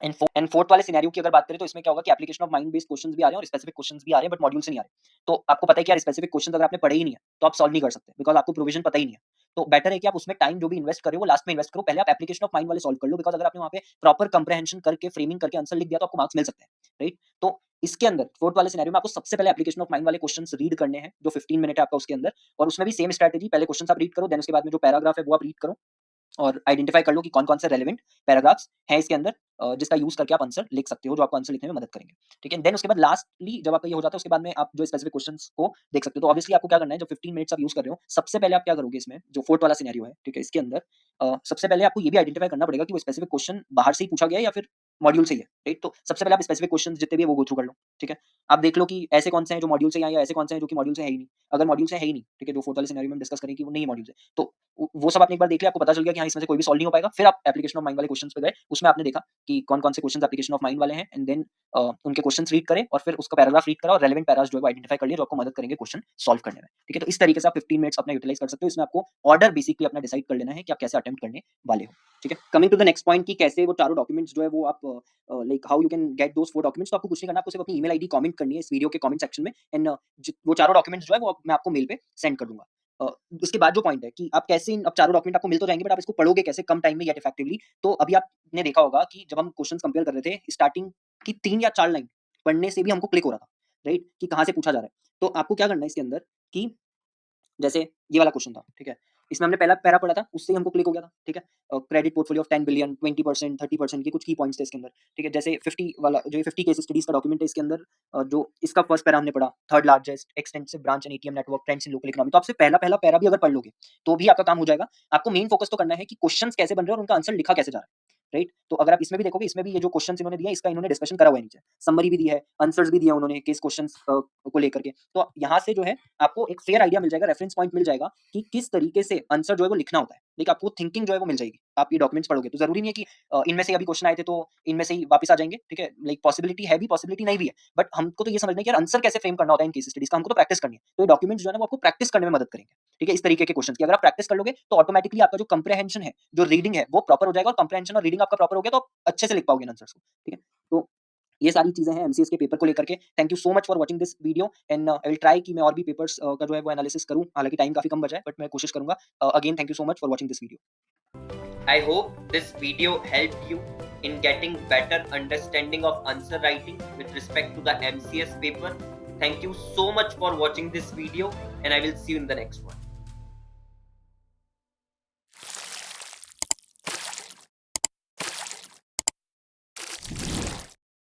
एंड फोर्थ वाले सिनेरियो की अगर बात करें तो इसमें क्या होगा कि application of mind based questions भी आ रहे हैं और स्पेसिफिक क्वेश्चंस भी आ रहे हैं, बट मॉड्यूल से नहीं आ रहे। तो आपको पता है कि यार स्पेसिफिक क्वेश्चंस अगर आपने पढ़े ही नहीं है तो आप सॉल्व नहीं कर सकते, बिकॉज आपको प्रोविजन पता ही नहीं है। तो बेटर है कि आप उसमें टाइम जो भी इन्वेस्ट कर रहे हो वो लास्ट में इन्वेस्ट करो, पहले आप एप्लीकेशन ऑफ माइंड वाले सॉल्व कर लो, बिकॉज अगर आपने वहाँ पे प्रॉपर कंप्रहेंशन करके फ्रेमिंग करके आंसर लिख दिया तो आपको मार्क्स मिल सकते हैं, राइट। तो इसके अंदर फोर्थ वाले सिनेरियो में आपको सबसे पहले एप्लीकेशन ऑफ माइंड वाले क्वेश्चंस रीड करने हैं जो 15 मिनट है आपका उसके अंदर, और उसमें भी सेम स्ट्रेटजी, पहले क्वेश्चंस आप रीड करो, देन उसके बाद में जो पैराग्राफ है वो आप रीड करो और आइडेंटिफाई कर लो कि कौन-कौन से रेलेवेंट पैराग्राफ्स हैं इसके अंदर, जिसका यूज़ करके आप आंसर लिख सकते हो, जो आपको आंसर लिखने में मदद करेंगे। ठीक है? देन उसके बाद लास्टली जब आपका ये हो जाता है, उसके बाद में आप जो स्पेसिफिक क्वेश्चंस को देख सकते हो। तो ऑब्वियसली आपको क्या करना है, जो 15 मिनट्स आप यूज़ कर रहे हो, सबसे पहले आप क्या करोगे इसमें, जो फोर्थ वाला सिनेरियो है, ठीक है? इसके अंदर सबसे पहले आपको ये भी आइडेंटिफाई करना पड़ेगा कि वो स्पेसिफिक क्वेश्चन बाहर से ही पूछा गया है या फिर मॉड्यूल से ही है, राइट? तो सबसे पहले आप स्पेसिफिक क्वेश्चंस जितने भी है वो गो थ्रू कर लो, ठीक है? आप देख लो कि ऐसे कौन से हैं जो मॉड्यूल से आए या ऐसे कौन से हैं जो कि मॉड्यूल से है ही नहीं। अगर मॉड्यूल से है ही नहीं, ठीक है? जो फोर्थ वाले सिनेरियो में हम डिस्कस करें कि वो नहीं है मॉड्यूल से, तो वो सब आपने एक बार देख लिया, आपको पता चल गया कि हाँ, इसमें से कोई भी सॉल्व नहीं हो पाएगा। फिर आप एप्लीकेशन ऑफ माइंड वाले क्वेश्चंस पे गए, उसमें आपने देखा कि कौन-कौन से क्वेश्चंस एप्लीकेशन ऑफ माइंड वाले हैं, एंड देन उनके क्वेश्चंस रीड करें और फिर उसका पैराग्राफ रीड करा और रेलेवेंट पैरास जो है वो आइडेंटिफाई कर लिए, जो आपको मदद करेंगे क्वेश्चन सॉल्व करने में। ठीक है? तो इस तरीके से आप 15 मिनट्स अपना यूटिलाइज़ कर सकते हो। इसमें आपको ऑर्डर बेसिकली अपना डिसाइड कर लेना है कि आप कैसे अटेम्प्ट करने वाले हो। ठीक है? Coming to the next point कि कैसे वो चारों डॉक्यूमेंट्स जो है वो आप like how you can get those 4 documents. तो आपको कुछ नहीं करना, आपको सिर्फ अपनी ईमेल आईडी कमेंट करनी है इस वीडियो के कमेंट सेक्शन में, एंड वो चारों डॉक्यूमेंट्स जो है वो मैं आपको मेल पे सेंड कर दूँगा। अ, उसके बाद जो पॉइंट है कि आप कैसे इन अब चारों डॉक्यूमेंट आपको मिल तो जाएँगे, बट आप इसको पढ़ोगे कैसे कम टाइम में येट इफेक्टिवली। तो अभी आपने देखा होगा कि जब हम क्वेश्चंस कंपेयर कर रहे थे, स्टार्टिंग की 3 या 4 लाइन पढ़ने से भी हमको क्लिक हो रहा था, राइट? कि कहाँ से पूछा जा रहा है। तो आपको क्या करना है इसके अंदर कि जैसे ये वाला क्वेश्चन था, ठीक है? इसमें हमने पहला पैरा पढ़ा था, उससे ही हमको क्लिक हो गया था, ठीक है? क्रेडिट पोर्टफोलियो ऑफ 10 बिलियन, 20%, 30% के कुछ की पॉइंट्स थे इसके अंदर, ठीक है? जैसे 50 वाला जो ये 50 केस स्टडीज़ का डॉक्यूमेंट है, इसके अंदर जो इसका फर्स्ट पैरा हमने पढ़ा, third largest extensive branch and ATM network trends in local economy. तो आपसे पहला-पहला पैरा भी अगर पढ़ लोगे, तो भी आपका काम हो जाएगा। आपको मेन फोकस तो करना है कि क्वेश्चंस कैसे बन रहे हैं और उनका आंसर लिखा कैसे जा रहा है, राइट? तो अगर आप इसमें भी देखोगे, इसमें भी ये जो क्वेश्चंस इन्होंने दिए हैं, इसका इन्होंने डिस्कशन करा हुआ है नीचे। समरी भी दी है, आंसर्स भी दिए हैं उन्होंने केस क्वेश्चंस को लेकर के। तो यहाँ से जो है आपको एक फेयर आइडिया मिल जाएगा, रेफरेंस पॉइंट मिल जाएगा कि किस तरीके से आंसर जो है वो लिखना होता है। लाइक आपको थिंकिंग जो है वो मिल जाएगी। आप ये डॉक्यूमेंट्स पढ़ोगे तो ज़रूरी नहीं है कि इनमें से अभी क्वेश्चन आए थे तो इनमें से ही वापस आ जाएँगे, ठीक है? लाइक पॉसिबिलिटी है भी, पॉसिबिलिटी नहीं भी है। बट हमको तो ये समझना है कि यार आंसर कैसे फ्रेम करना होता है इन केस स्टडीज़ का, हमको तो प्रैक्टिस करनी है। तो ये डॉक्यूमेंट्स जो है ना वो आपको प्रैक्टिस करने में मदद करेंगे, ठीक है? इस तरीके के क्वेश्चन की अगर आप प्रैक्टिस कर लोगे तो ऑटोमैटिकली आपका जो कंप्रीहेंशन है, जो रीडिंग है वो प्रॉपर हो जाएगा, और कंप्रीहेंशन और रीडिंग आपका प्रॉपर हो गया तो आप अच्छे से लिख पाओगे इन आंसर्स को, ठीक है? तो ये सारी चीज़ें हैं एमसीएस के पेपर को लेकर के। Thank you so much for watching this video, and I will try कि मैं और भी पेपर्स का जो है वो एनालिसिस करूँ। हालाँकि टाइम काफ़ी कम बचा है, बट मैं कोशिश करूँगा। Again thank you so much for watching this video. I hope this video helped you in getting better understanding of answer writing with respect to the MCS paper. Thank you so much for watching this video, and I will see you in the next one.